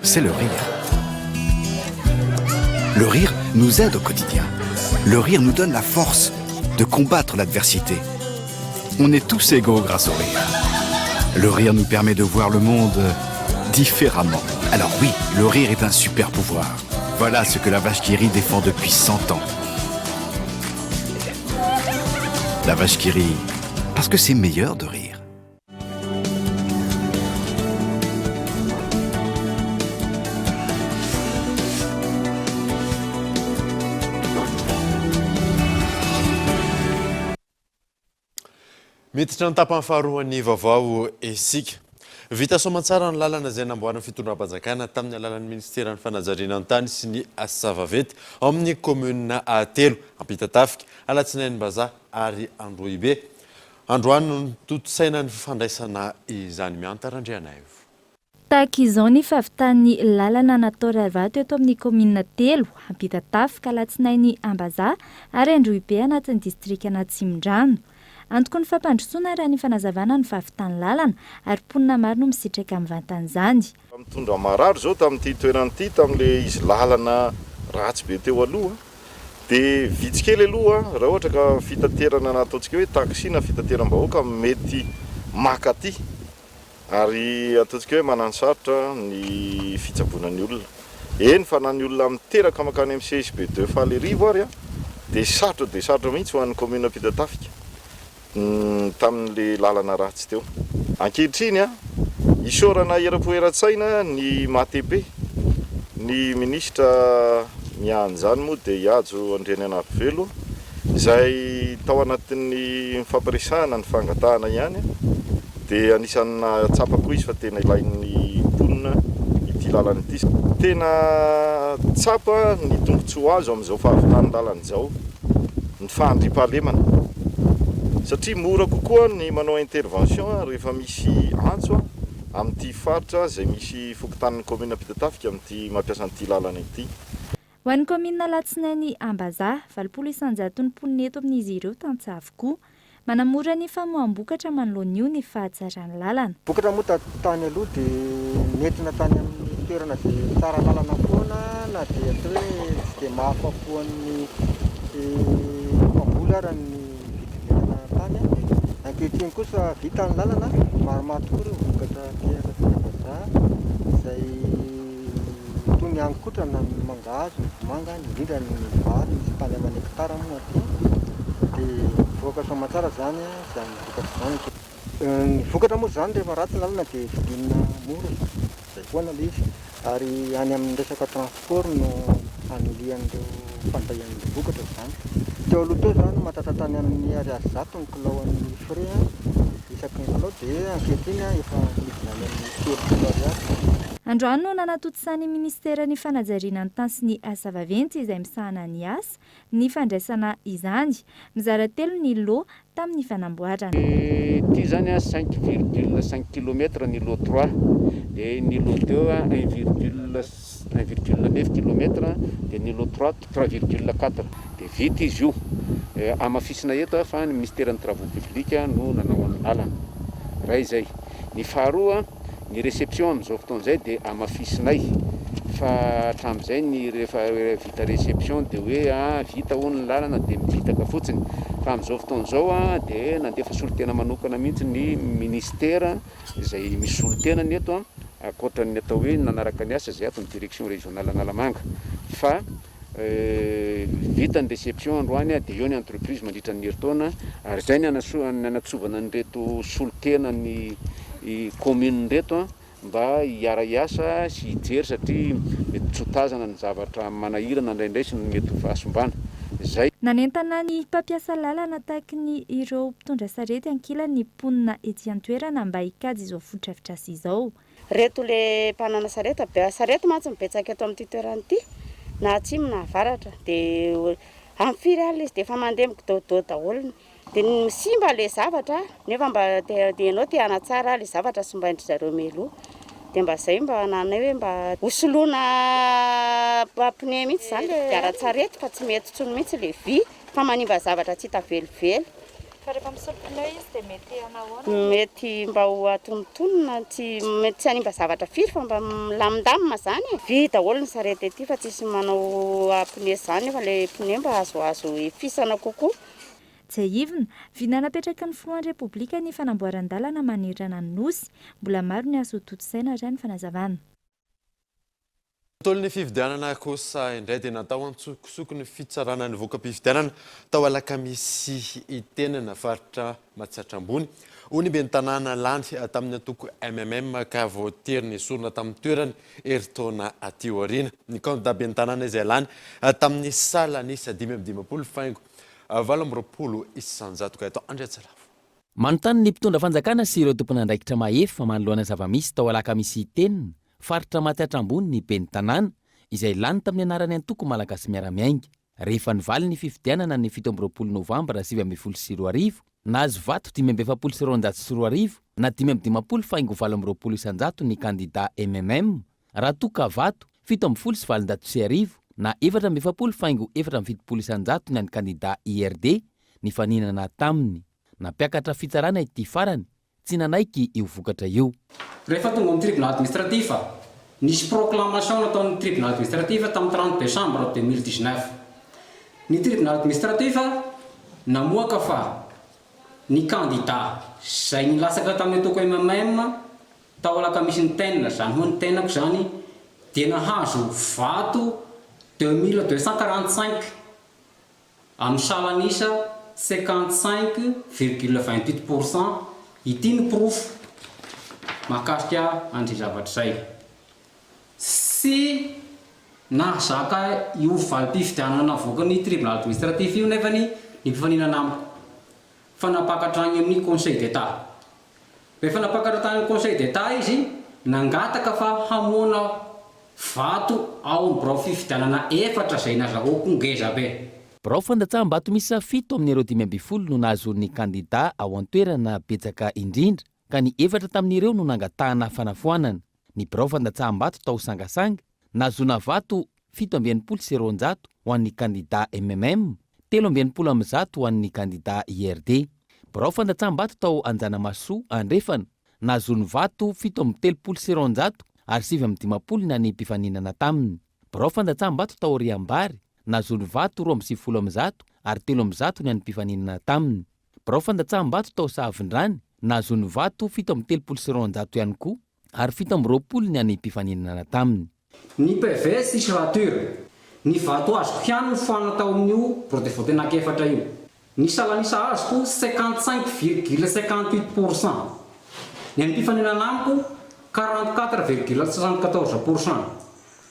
C'est le rire. Le rire nous aide au quotidien. Le rire nous donne la force de combattre l'adversité. On est tous égaux grâce au rire. Le rire nous permet de voir le monde différemment. Alors oui, le rire est un super pouvoir. Voilà ce que la vache qui rit défend depuis 100 ans. La vache qui rit, parce que c'est meilleur de rire. miditra ny tapany faharoan'ny vaovao isika vita soamantsara ny lalana izay namboariny fitondram-panjakana tamin'ny alalan'ny ministeran'ny fanajariana ny tany sy ny asavavety ao amin'ny komuna telo ampitatafika alatsinain'ny bazaha ary androibe androany no totosaina ny fifandraisana izany miantarandriana io tahaka izao ny fahavitan'ny lalana natao ravato eto amin'ny komuna telo ampitatafika alatsinain'ny ambazaha ary androibe anatin'ny distrika Anatsimondrano antoko ny fampandrosoana raha ny fanazavana ny fahavitany lalana ary mponina maro no misitraka amin'ny vantan'izany. Mitondra marary zao tamin'ity toerana ity tamin'le izy lalana ratsy be teo aloha dia vitsy kely aloha raha ohatra ka fitaterana na ataontsika hoe taxi na fitateram-bahoaka mety maka aty ary ataontsika hoe manansarotra ny fitsabonan'ny olona. Eny fa na ny olona miteraka makany amin'ny CSB2 faly rivo ary dia sarotra mihitsy ho an'ny commune Ampitatafika tamin'le lalana ratsy teo. Ankehitriny isorana era-poeratsaina ny matebe ny ministra mianjany moa dia Ihajo Andreny Anarivelo izay tao anatin'ny fampiresahana ny fangatahana ihany dia anisany tsapako izy fa tena ilain'ny mponina ity lalana ity. Tena tsapa ny tombontsoa azo amin'izao fahavitany lalana izao ny fahandriam-pahalemana satria mora kokoa ny manao intervention rehefa misy antso amin'ity faritra zay misy fokotaniny commune Pitatafika amin'ity mampiasa an'ity lalana ity. Ho an'ny komina Latsinainy Ambazaha 700 mponina eto amin'izy ireo tantsaha avokoa. Manamora ny famoam-bokatra manoloana io ny fahatsarany lalana. Vokatra moa tany aloha dia nentina tany amin'ny toerana izay tsara lalana foana na dia atao hoe tsy dia mahafapo an'ny mpamboly ary ny vidividina tany. Ankehitriny kosa vita ny lalana maromaro tokoa ireo vokatra teraka Ambazaha izay toy ny haninkotrana, ny mangahazo, ny vomanga, indrindra ny vary misy tany amin'ny hektara moa aty dia vokatra soamatsara zany izany vokatra zany. Ny vokatra moa zany rehefa ratsy ny lalana dia vidinina mora izay foana ilay izy ary any amin'ny resaka transport no anilian'ireo fandahian'ireo vokatra zany. Teo aloha teo zany mahatratra tany amin'ny 100 ny kilaon'ny frais isaky ny kilao dia ankehitriny efa midina any amin'ny 3 ariary. Androany no nanatotosany ministeran'ny fanajariana ny tany sy ny asa vaventy izay misahana ny asa ny fandraisana izany. Mizara telo ny lo tamin'ny fanamboarana. Ity zany 5,5 km ny lo 3 dia ny lo 2 1,9 km dia ny lo 3 3,4 dia vita izy io. Amafisina eto fa ny ministeran'ny travaux publics no nanao amin'ny lalana. Raha izay. Ny faharoa ny réception amin'izao fotoana izay dia amafisinay fa hatramin'izay ny rehefa vita réception dia hoe vita hono ny lalana dia mibitaka fotsiny fa amin'izao fotoana izao dia nandefa solotena manokana mihitsy ny ministera izay misy solotenany eto akoatran'ny atao hoe nanaraka ny asa izay ato ny direction régionale Analamanga fa vita ny réception androany dia eo ny entreprise mandritra ny herintaona ary izay ny anatsovana nyreto solotena ny commune reto mba hiara-iasa sy hijery satria mety tsotazana ny zavatra manahirana indraindray sy mety ho fahasombana. Izay. Nanentana ny mpampiasa lalana tahaka ny ireo mpitondra sarety ankilany ny mponina ety an-toerana mba hikajy izao fototra-afitrasa izao. Reto le mpanana sarety be sarety mantsy mibetsaka eto amin'ity toerana ity na atsimo na avaratra dia amin'ny firy alina izy dia efa mandeha mikidaodao daholo. Dia misimba le zavatra nefa mba dia ianao te hanatsara le zavatra sy mba endry zareo meloa dia mba izay mba nanay hoe mba hosoloana pneu mihitsy zany le ara-tsarety fa tsy mety tsony mihitsy le vy fa manimba zavatra tsy hita velively. Fa rehefa misolo pneu izy dia mety anahoana? Mety mba ho atonontonona mety tsy hanimba zavatra firy fa mba milamindamina zany. Vy daholo ny sarety ety fa tsisy manao pneu zany fa le pneu mba azoazo efisana kokoa. Tsy aivina, vina napetraka ny filohan'ny repoblika ny fanamboaran-dalana manirana ny nosy. Mbola maro ny asa totosaina raha ny fanazavana. Tolon'ny fifidianana kosa indray dia natao antsokosoko ny fitsarana ny voka-pifidianana tao alakamisy itenana faritra Matsatram-bony. Ony be ny tanàna lany tamin'ny antoko MMM ka voatery ny sorona tamin'ny toerany eritaona aty aoriana. Ny candidat be ny tanàna izay lany tamin'ny sala nisa 520 faingo 720 isanjato ka eto Andriatsarafo. Manontany ny mpitondra fanjakana sy ireo tompona andraikitra mahefa manoloana zava-misy tao alakamisy tenina faritra Matsatram-bony ny be ny tanàna izay lany tamin'ny anarany antoko malagasy miara-miainga. Rehefa nivaly ny fifidianana ny 17 novambra 2024 nahazo vato 570 na 550 faingo 720 isanjato ny candidat MMM raha toka vato 720 na 470 faingo 470 isanjato ny an'ny candidat IRD ny faninana taminy. Nampiakatra fitsarana ity farany tsy nanaiky io vokatra io. Rehefa tonga amin'ny tribunal administratif nisy proclamation nataon'ny tribunal administratif tamin'ny 30 décembre 2019. Ny tribunal administratif namoaka fa ny candidat izay nilasaka tamin'ny atoko MMM tao alakamisy ny tenina zany hoa ny tenako zany dia nahazo vato 2245 amin'ny salanisa 55,28%. Ity ny proof mahakasika an'izay zavatra izay. Sy nahazaka io valim-pifidianana navoaka ny tribunal administratif io nefa ny mpifaninana amiko fa napakatrany amin'ny conseil d'état. Rehefa napakatra amin'ny conseil d'état izy nangataka fa hamoana vato ao amin'ny birao fifidianana 4 izay nazahoako ngeza be. Birao fandatsaham-bato misy 7 amin'ny ireo 520 no nahazo ny candidat ao an-toerana betsaka indrindra ka ny efatra tamin'ireo no nangatahana fanafoanana. Ny birao fandatsaham-bato tao sangasanga nazona vato 720 ho an'ny kandida MMM, 720 ho an'ny kandida IRD. Birao fandatsaham-bato tao Anjanamasoa Andrefana nazony vato 730 ary 750 na ny mpifaninana taminy. Birao fandatsaham-bato tao Riambary nazony vato 220 ary 300 ny an'ny mpifaninana taminy. Birao fandatsaham-bato tao Savindrany nazony vato 730 ihany koa ary 720 ny an'ny mpifaninana taminy. Ny PVS isy rature. Ny vato azoko ihany no foana tao amin'io protefotenaka efatra io. Ny salanisa azoko 55,58%. Ny an'ny mpifaninana amiko 44,74%.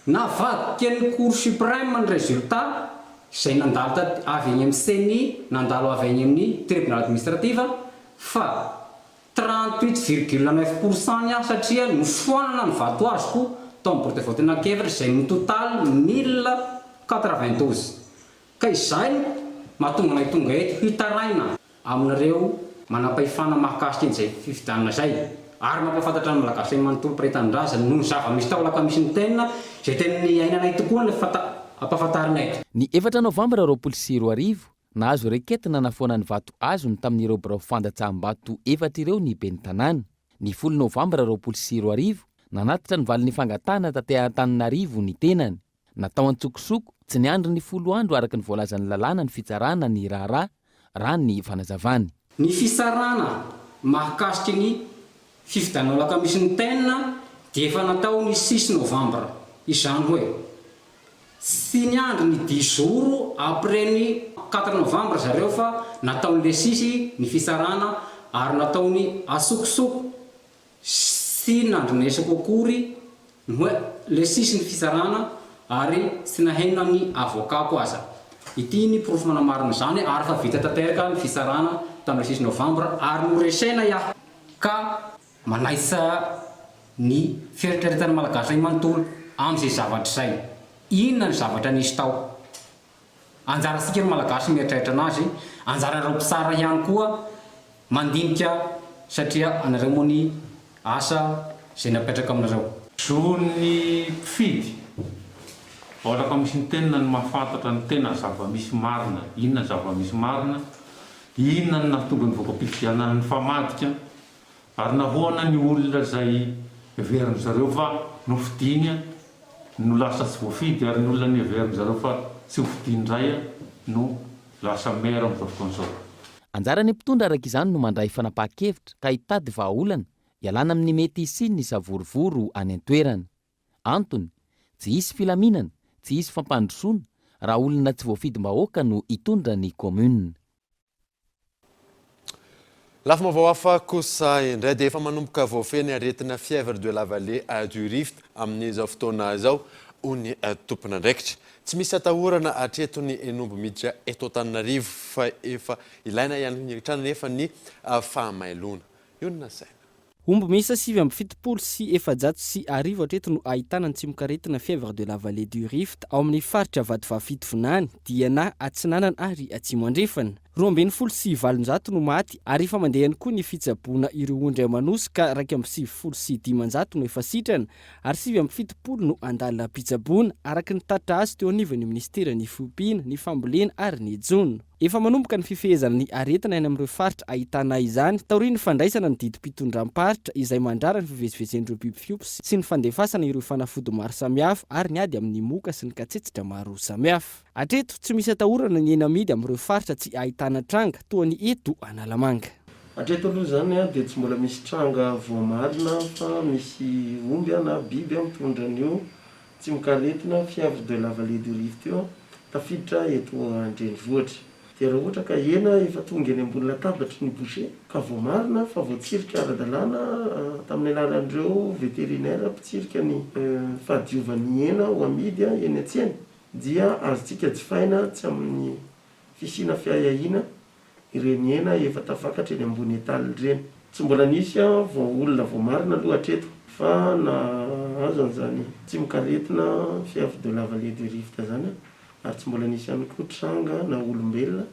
Na vadika ny cour suprême ny résultat izay nandalo avy any amin'ny CENI, nandalo avy any amin'ny tribunal administrative fa 38,9% ny satria nofoanana ny vato azoko tao amin'ny protefotenaka efatra izay ny total 1092. Ka izay mahatonga nay tonga eto hitaraina aminareo manam-pahefana mahakasika an'izay fifidianana zay ary mampafantatra ny malagasy manontolo pretandraza noho ny zava-misy taolaka misy ny tena izay tena ny ainanay tokoa ny ampafantarinay. Ny 4 novambra 2020 nahazo reketina nafoana ny vato azony tamin'ireo birao fandatsahambato efatra ireo ny ben'ny tanàna. Ny 10 novambra 2020 nanatitra ny valin'ny fangatahana taty Antananarivo ny tenany. Natao antsokosoko tsy niandry ny 10 andro araka ny voalazan'ny lalàna ny fitsarana ny raharaha raha ny fanazavany. Ny fisarana mahakasiky ny fifidianana misy ny tena dia efa natao ny 6 novambra. Izany hoe sy niandry ny 10 jours après ny 4 novambra zareo fa nataon'le 6 ny fisarana ary nataony asokosoko sy nandry nesako akory hoe le 6 ny fisarana ary sy nahena ny avocat koa aza. Ity ny proof manamarina zany ary fa vita tanteraka ny fisarana tamin'ny 6 novambra ary noresena iaho ka manaisa ny fieritreretana malagasy manontolo amin'izay zavatra izay. Inona ny zavatra nisy tao? Anjarantsika ny malagasy mieritreritra anazy, anjaran'ireo mpisara ihany koa mandinika satria anareo moa ny asa izay napetraka aminareo. Zony mpifidy olaka misy ny tena ny mahafantatra ny tena zava-misy marina. Inona zava-misy marina? Inona ny nahatonga ny voaka-pifidianana ny famadika ary nahoana ny olona izay everiny zareo fa nofidiny no lasa tsy voafidy ary ny olona ny everiny zareo fa tsy hofidiany indray no lasa mera amin'izao fotoan'izao. Anjarany mpitondra araka izany no mandray fanapahan-kevitra ka hitady vahaolana ialana amin'ny mety isiny ny savorovoro any an-toerana. Antony, tsy hisy filaminana, tsy hisy fampandrosoana raha olona tsy voafidim-bahoaka no hitondra ny commune. Lafa mavao hafa kosa indray dia efa manomboka voafeny aretina fièvre de la vallée du Rift amin'izao fotoana izao hoy tompona andraikitra. Tsy misy atahorana hatreto ny enombo miditra eto Antananarivo fa efa ilaina ihany hitrana nefa ny fahamailona. Io no nasaina. Omby miisa 770 sy 710 hatreto no ahitana ny tsimokaretina fièvre de la vallée du Rift ao amin'ny faritra Vadivafito-Vonany, Diana, Atsinanana ary Atsimo Andrefana. 12 sy 700 no maty ary efa mandeha ihany koa ny fitsaboana ireo ondry amanosi ka 270 sy 500 no efa sitrana ary 770 no andalina pitsaboana araka ny tatra azy teo anivon'ny ministera ny fiompiana, ny fambolena ary ny ejona. Efa manomboka ny fifehezana ny aretina eny amin'ireo faritra ahitana izany taorian'ny fandraisana ny didim-pitondram-paritra izay mandrara ny fivezivezen'ireo biby fiompy sy ny fandefasana ireo fanafody maro samihafa ary ny ady amin'ny moka sy ny katsetsitra maro samihafa. Hatreto tsy misy atahorana ny enamidy amin'ireo faritra tsy ahitana tranga toa ny eto Analamanga. Hatreto aloha zany dia tsy mbola misy tranga voamarina fa misy omby na biby mitondra an'io tsimokaretina fièvre de la vallée du Rift io tafiditra eto Andrenivohitra. Dia raha ohatra ka hena efa tonga eny ambony latabatra ny boucher ka voamarina fa voatsirika ara-dalàna tamin'ny alalan'ireo vétérinaire mpitsirika ny fahadiovan'ny hena ho amidy eny an-tsena dia azontsika jifaina tsy amin'ny fisina fiahiahina ireny hena efa tafakatra eny ambony etale ireny. Tsy mbola nisy olona voamarina aloha hatreto fa na azo an'izany tsimokaretina fièvre de la vallée du Rift zany ary tsy mbola nisy ihany koa tranga na olombelona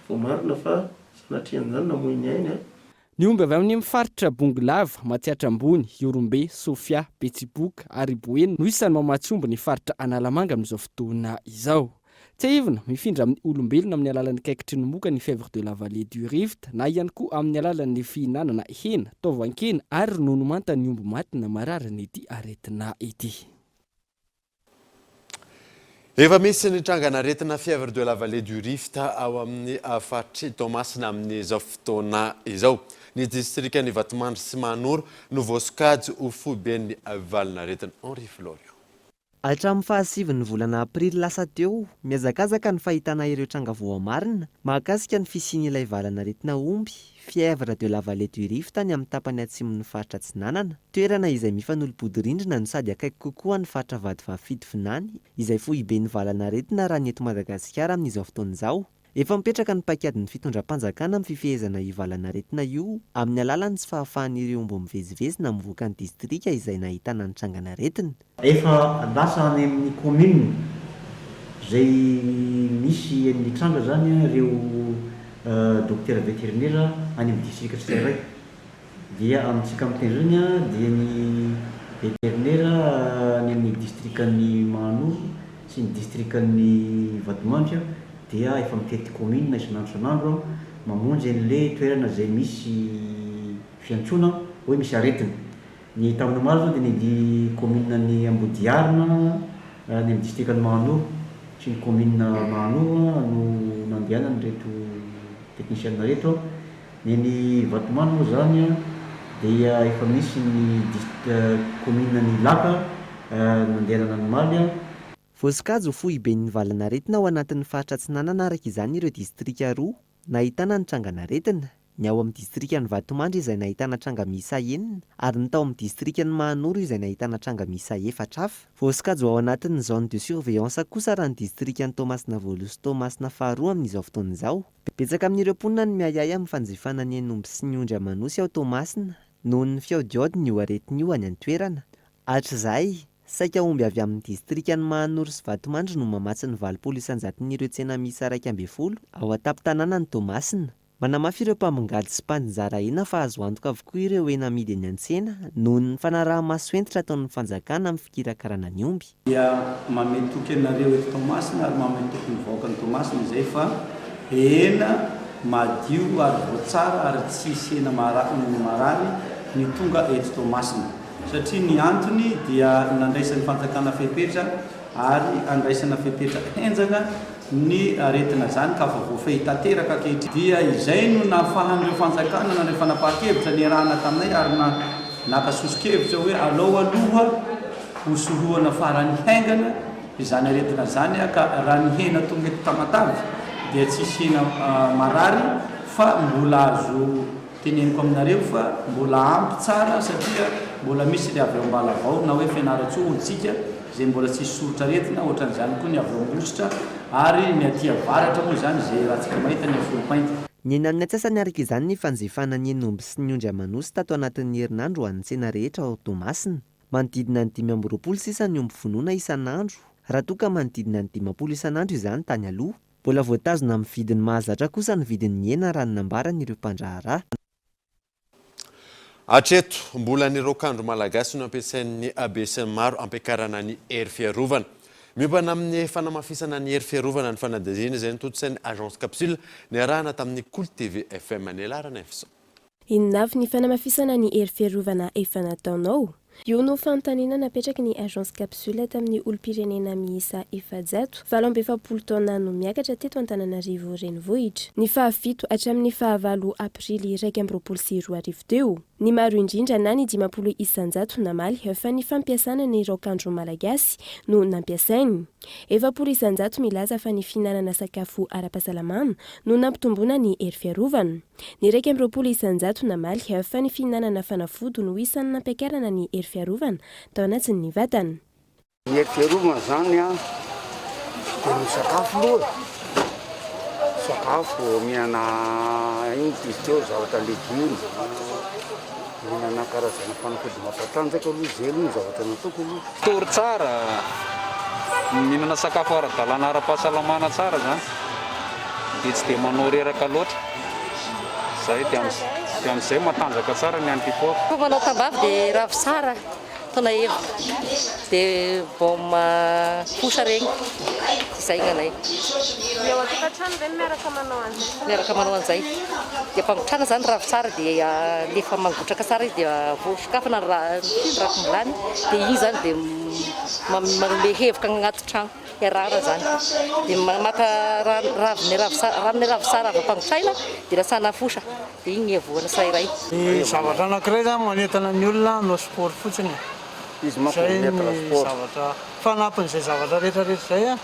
voamarina fa sanatrian'izany namoy ny ainy. ny omby avy amin'ny mifaritra bongolava matsiatra ambony Iorombe Sofia Betsiboka ary Boeny no isan'ny mamatsy omby ny faritra Analamanga amin'izao fotoana izao. Tsy aivina mifindra amin'ny olombelona amin'ny alalan'ny kaikitry ny moka ny fièvre de la vallée du Rift na ihany koa amin'ny alalan'ny fihinanana hena, taovan-kena ary ronono manta ny omby matina mararana ity aretina ity. Efa misy ny trangana-aretina fièvre de la vallée du Rift ao amin'ny faritry Toamasina amin'izao fotoana izao. Ny distrikan'ny Vatomandry sy Manoro no voasokajy ho foiben'ny valinaretina Henri Florian. Hatramin'ny fahasivin'ny volana aprily lasa teo, miazakazaka ny fahitana ireo tranga voamarina mahakasika ny fisiany ilay valanaretina omby, fièvre de la vallée du Rift ny amin'ny tapany atsimon'ny faritra Tsinanana, toerana izay mifanolo-bodirindrina no sady akaiky kokoa ny faritra Vadivafity Finany, izay foiben'ny valanaretina raha ny eto Madagasikara amin'izao fotoan'izao. Efa mipetraka ny paikadin'ny fitondram-panjakana amin'ny fifehezana io valanaretina io amin'ny alalan'ny tsy fahafahan'ireo omby mivezivezina mivoaka ny distrika izay nahitana ny trangana-aretina. Efa lasa any amin'ny commune izay misy amin'ny tranga zany ireo docteur vétérinaire any amin'ny distrika tsirairay. Dia amintsika amin'ny teny zany dia ny vétérinaire any amin'ny distrikan'ny Manoro sy ny distrikan'ny Vatomandry dia efa mitety commune isan'andro mamonjy an'ilay toerana izay misy fiantsona hoe misy aretina. Ny tamin'ny maro zao dia ny commune ny Ambodiarina ny amin'ny distrikan'ny Manoro sy ny commune Manoro no nandehanany reto technicien reto. Ny Vatomandry moa zany dia efa misy ny commune ny Laka nandehanana ny Maly. Voasokajy ho foiben'ny valanaretina ao anatin'ny faritra Tsinanana araka izany ireo distrika roa nahitana ny trangana-aretina. Ny ao amin'ny distrikan'ny Vatomandry izay nahitana tranga miisa 4 ary ny tao amin'ny distrikan'ny Manoro izay nahitana tranga miisa 4 hafa. Voasokajy ao anatin'ny zone de surveillance kosa raha ny distrikan'ny Toamasina voalohany sy Toamasina faharoa amin'izao fotoan'izao. Betsaka amin'ireo mponina no miayay amin'ny fanjifana ny enomby sy ny ondry amanosy ao Toamasina noho ny fiaodiaodiny io aretina io any an-toerana. Hatrizay saika omby avy amin'ny distrikan'ny Manoro sy Vatomandry no mamatsy ny 7 isan-jaton'ireo tsena miisa 120 ao an-tampon-tanàna ny Toamasina. Manamafy ireo mpamongady sy mpanjara hena fa azo antoka avokoa ireo hena amidy eny an-tsena noho ny fanaraha-maso entitra ataon'ny fanjakana amin'ny fikirakarana ny omby. Dia mametoky anareo eto Toamasina ary mametoky ny vahoaka ny Toamasina izay fa hena madio ary voatsara ary tsisy hena marary ny tonga eto Toamasina. Satria ny antony dia nandraisan'ny fanjakana fepetra ary andraisana fepetra henjana ny aretina zany ka fa voafahita teraka ankehitriny. Dia izay no nahafahan'ireo fanjakana na rehefa napahakevitra ny arahana taminay ary nakasosokevitra hoe alao aloha hosorohana farany haingana izany aretina zany ka raha ny hena tonga eto Tamatavy dia tsisy hena marary fa mbola azo teneniko aminareo fa mbola ampy tsara satria mbola misy le avy ao ambala avao na hoe fianaratsoantsika izay mbola tsisy sorotra aretina ohatran'izany koa ny avy ao ambositra ary ny aty avaratra moa zany izay rahantsika mahita ny afolopainty. Ny eny amin'ny atsasany araka izany ny fanjifana ny enomby sy ny ondry amanosy tato anatin'ny herinandro ho an'ny tsena rehetra ao Toamasina. Manodidina ny 520 sisa ny omby vonoina isan'andro. Raha toa ka manodidina ny 50 isan'andro izany tany aloha. Mbola voatazona amin'ny vidiny mahazatra kosa ny vidin'ny hena raha ny nambarany ireo mpandraharaha. Hatreto mbola ny rokandro malagasy no ampiasain'ny ABC maro ampiakarana ny hery fiarovana. Miompana amin'ny fanamafisana ny hery fiarovana ny fanadazina izay nototsain'ny agence capsule ny arahana tamin'ny Cool TV FM ny alarana efsa. Inona avy ny fanamafisana ny hery fiarovana efa nataonao? Io no fanontaniana napetraky ny agence capsule tamin'ny olom-pirenena miisa 720 taona no miakatra teto Antananarivo renivohitra. Ny fahafito hatramin'ny 9 aprily 2022 teo. Ny maro indrindra na ny 50 isanjato namaly fa ny fampiasana ny rokandro malagasy no nampiasainy. 20 isanjato milaza fa ny fihinanana sakafo ara-pahasalamana no nampitomboana ny hery fiarovana. Ny 20 isanjato namaly fa ny fihinanana fanafody no isan'ny nampiakarana ny hery fiarovana tao anatin'ny vatana. Ny hery fiarovana zany a dia ny sakafo aloha. Sakafo mihinana iny izy teo zavatra legioma. Mihinana karazana fanafody mampatanjaka aloha zay ny zavatra natoko aloha. Tory tsara, mihinana sakafo ara-dalàna ara-pahasalamana tsara zany. Dia tsy dia manao reraka loatra. Zay dia dia amin'izay matanjaka tsara ny an'ity Fa manao tambavy dia ravy tsara taona hevitra dia baoma kosa regny izay gnanay. Eo an-tokantrano ve miaraka manao an'izay? Miaraka manao an'izay dia mpampitrana zany ravy tsara dia lefa mangotraka tsara izy dia sokafana rakom-bilany dia igny zany dia manome hevitra agnaty trano iarara zany dia maka ranony ravy tsara avy ampangotraina dia lasana fosa dia igny avoana tsirairay. Zavatra anankiray zany manentana ny olona hanao sport fotsiny. Izy zay ny zavatra fanapin'izay zavatra rehetrarehetra zay a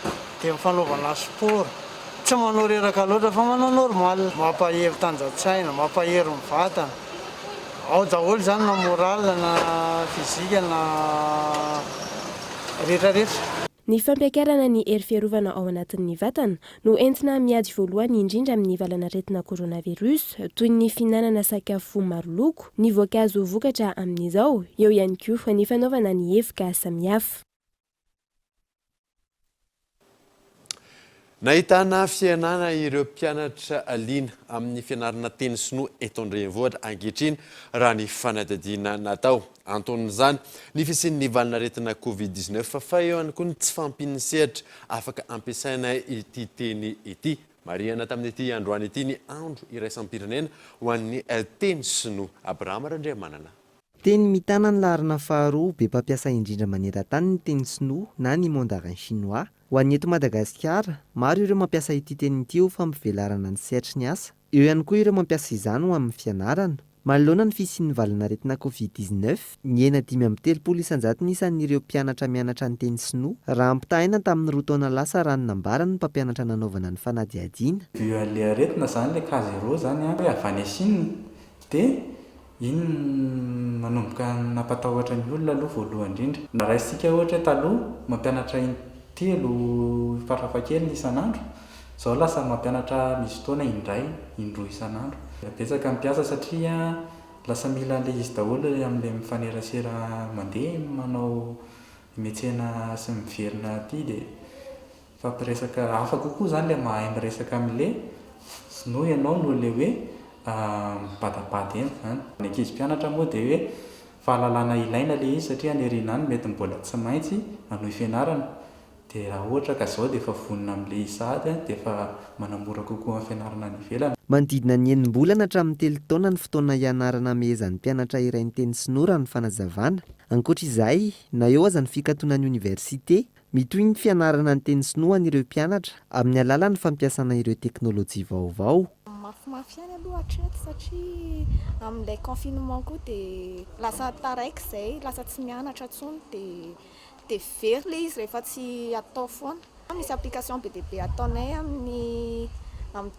dia mifanaovana sport tsy manao reraka loatra fa manao normal mampahery tanjatsaina mampahery mivatana ao daholo zany na moral na fizika na rehetrarehetra. Ny fampiakarana ny hery fiarovana ao anatin'ny vatana no entina miady voalohany indrindra amin'ny valanaretina coronavirus toy ny finanana sakafo maro loko, ny voankazo vokatra amin'izao, eo ihany koa ny fanaovana ny hevoka samihafa. Nahitana fianana ireo mpianatra aliana amin'ny fianarana teny sinoa eto Andrenivohitra ankehitriny raha ny fanadihadiana natao. Anton'izany ny fisian'ny valanaretina Covid-19 fa eo ihany koa ny tsy fampin'ny sehatra afaka ampiasaina ity teny ity. Mariana tamin'ity androany ity ny andro iraisam-pirenena ho an'ny teny sinoa. Abrahama Randriamanana. Teny mitana ny laharana faharoa be mpampiasa indrindra maneran-tany ny teny sinoa na ny mandarin chinois. Ho an'ny eto Madagasikara, maro ireo mampiasa ity teny ity ho fampivelarana ny sehatry ny asa. Eo ihany koa ireo mampiasa izany ho amin'ny fianarana. Manoloana ny fisian'ny valanaretina Covid-19, ny 530 isan-jato isan'ireo mpianatra mianatra ny teny sinoa raha ampitahaina tamin'ny 2 taona lasa raha nambarany ny mpampianatra nanaovana ny fanadihadiana. Le aretina zany le cas zéro zany avy any Chine dia iny manomboka nampatahotra ny olona aloha voalohany indrindra. Na raisika ohatra taloha mampianatra telo farafakely isan'andro, zao lasa mampianatra misy taona indroa isan'andro. Betsaka mampiasa satria lasa mila le izy daholo amin'ilay mifanerasera mandeha manao metsena sy miverina aty dia fampiresaka hafa kokoa zany le mahay miresaka amin'le sinoa ianao no le hoe mibadabady eny zany. Ny ankizy mpianatra moa dia hoe fahalalana ilaina le izy satria ny erinany mety mbola tsy maintsy manohy fianarana. Dia raha ohatra ka zao dia efa vonona amin'ilay isady dia efa manamora kokoa amin'ny fianarana ny ivelany. Manodidina ny 9 mbolana hatramin'ny 3 taona ny fotoana ianarana amehezan'ny mpianatra iray ny teny sinoa raha ny fanazavana. Ankoatr'izay, na eo aza ny fikatoanan'ny oniversite, mitohy ny fianarana ny teny sinoa an'ireo mpianatra amin'ny alalan'ny fampiasana ireo teknôlôjia vaovao. Mafimafy ihany aloha hatreto satria amin'ilay confinement koa dia lasa taraiky izay, lasa tsy mianatra intsony dia very ilay izy rehefa tsy atao foana. Misy application be dia be ataonay amin'ny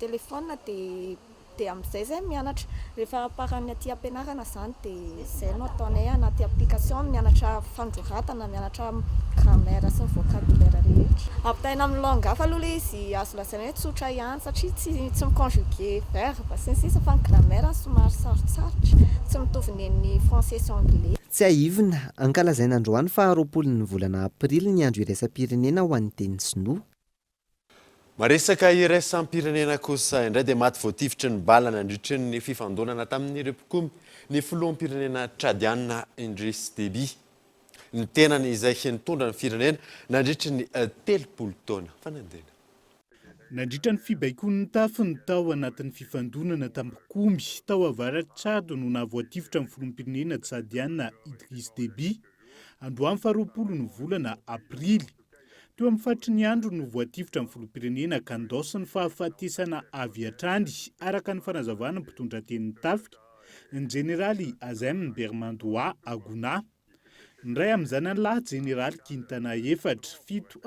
téléphone dia amin'izay zay mianatra. Rehefa parany aty ampianarana zany dia izay no ataonay anaty application mianatra fandroratana, mianatra grammaire sy ny vocabulaire rehetra. Ampitahaina amin'ny langue hafa aloha ilay izy azo lazaina hoe tsotra ihany satria tsy miconjuguer verbe sy ny sisa fa ny grammaire somary sarotsarotra, tsy mitovy ny français sy anglais. Tsy aivina, ankalazaina androany fa 20 volana aprily ny andro iraisam-pirenena ho an'ny teny sinoa. Maresaka iraisam-pirenena kosa indray dia maty voatifitry ny bala nandritry ny fifandonana tamin'ireo mpikomy ny filoham-pirenena Tchadiana Idriss Déby. Ny tenany izay nitondra ny firenena nandritry ny 30 taona fanandena. Nandritra ny fibaikoan'ny tafy ny tao anatin'ny fifandonana tampikomy tao avaratry Tchad no nahavoatifitra amin'ny filoham-pirenena Tchadiana Idriss Déby androany fa 20 ny volana aprily. Teo amin'ny faritry ny andro no voatifitra amin'ny filoham-pirenena ka ndosy ny fahafatesana avy hatrany araka ny fanazavana mpitondra tenin'ny tafika ny jeneraly Azem Bermandoa Agona. Ndray amin'izany lahy jeneraly Kintana 7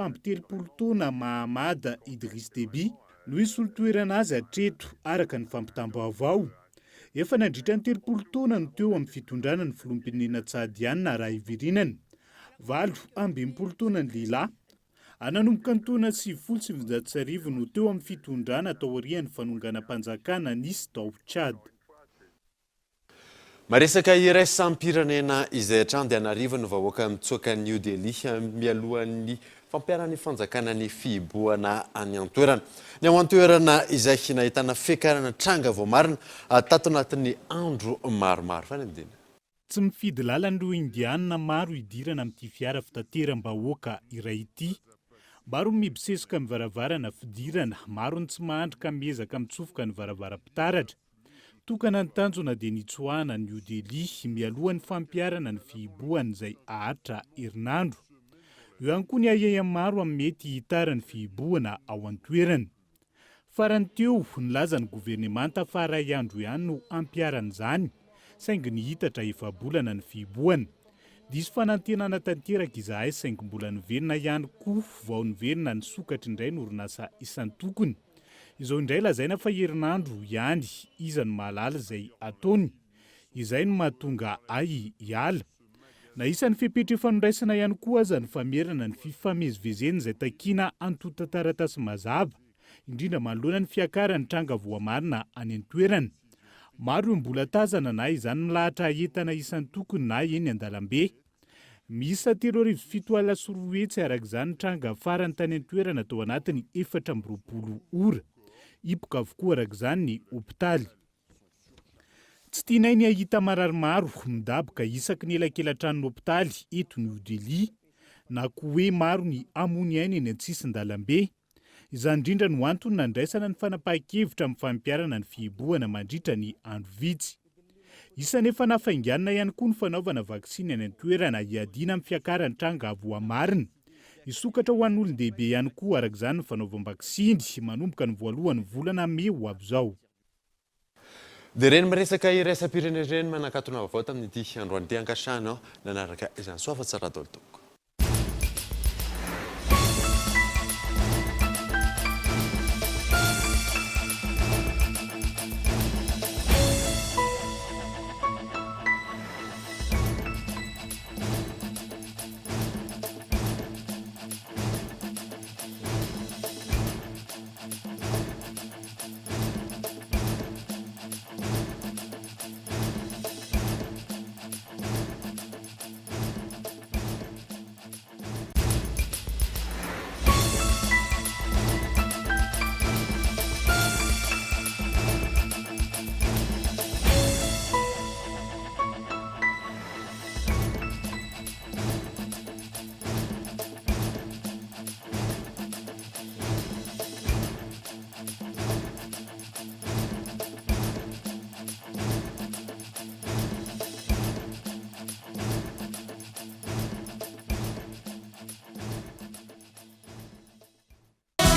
taona Mahamada Idriss Déby no isolotoerana azy hatreto araka ny fampitam-baovao. Efa nandritra ny 30 taona no teo amin'ny fitondrana ny filoham-pirenena Tchadiana raha ivirinany. 20 taona ny lehilahy. Ananomboka ny taona 1979 no teo amin'ny fitondrana tao aorian'ny fanonganam-panjakana nisy tao Tchad. Maresaka iraisam-pirenena izay hatrany dia Antananarivo no vahoaka mitsoaka New Delhi mialohan'ny fampiarany fanjakana ny fiboana any antoerana. Ny ao antoerana izay nahitana fiakarana tranga vao marina tato anatin'ny andro maromaro fanindina. Tsy mifidy lalan'ireo indianina maro idirana amin'ity fiara fitateram-bahoaka iray ity. Maro mibisesika amin'ny varavarana fidirana, maro ny tsy mahandrika miezaka mitsofoka ny varavaram-pitaratra. Tokana ny tanjona dia nitsoahana ny New Delhi mialohan'ny fampiarana ny fihiboana izay ahatra herinandro. Eo ihany koa ny ahaiha maro amin'ny mety hitara ny fihiboana ao an-toerana. Farany teo nilaza ny governemanta fa iray andro ihany no ampiaran'izany, saingy nihitatra efa bolana ny fihiboana. Diso fanantenana tanteraka izahay saingy mbola niverina ihany koa vao niverina ny sokatra indray ny orinasa isan-tokony. Izao indray lazaina fa herinandro ihany iza ny mahalala izay ataony. Izay no mahatonga ay hiala. Na isan'ny fepetra fanondraisana ihany koa aza ny famerana ny fifamezivezeny izay takiana antota taratasy mazava, indrindra manoloana ny fiakarany tranga voamarina any an-toerana. Maro io mbola tazana na izany milahatra entana isan-tokony na eny an-dalambe. Misy 7:07 sy 4 hetsy arak'izany tranga farany tany an-toerana tao anatiny 420 ora. Hipoka avokoa arak'izany ny hopitaly. Tsy tianay ny ahita mararomaro midaboka isaky ny elakelatran'ny hopitaly eto New Delhi, na koa hoe maro ny amony aina eny an-tsisin-dalambe. Izany indrindra no antony nandraisana ny fanapahan-kevitra amin'ny fampiarana ny fihiboana mandritra ny andro vitsy. Isany efa nafainganina ihany koa ny fanaovana vaksiny any an-toerana hiadiana amin'ny fiakarany tranga voamarina. Isokatra ho an'olon-dehibe ihany koa arak'izany ny fanaovam-baksiny manomboka ny voalohan'ny volana May ho avy izao. Dia reny miresaka iraisam-pirenena ireny manakatona vaovao tamin'ity androany ity ankasana nanaraka izany soafa tsara dolotoko.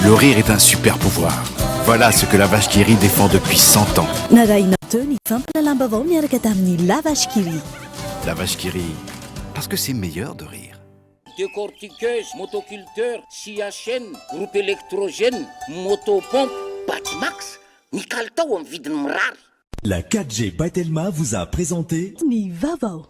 Le rire est un super pouvoir. Voilà ce que la vache qui rit défend depuis 100 ans. La vache qui rit, parce que c'est meilleur de rire. Décortiqueuse, motoculteur, scie à chaîne, groupe électrogène, motopompe, Batmax, Nikaltao en vide. La 4G Batelma vous a présenté Ni Vavo.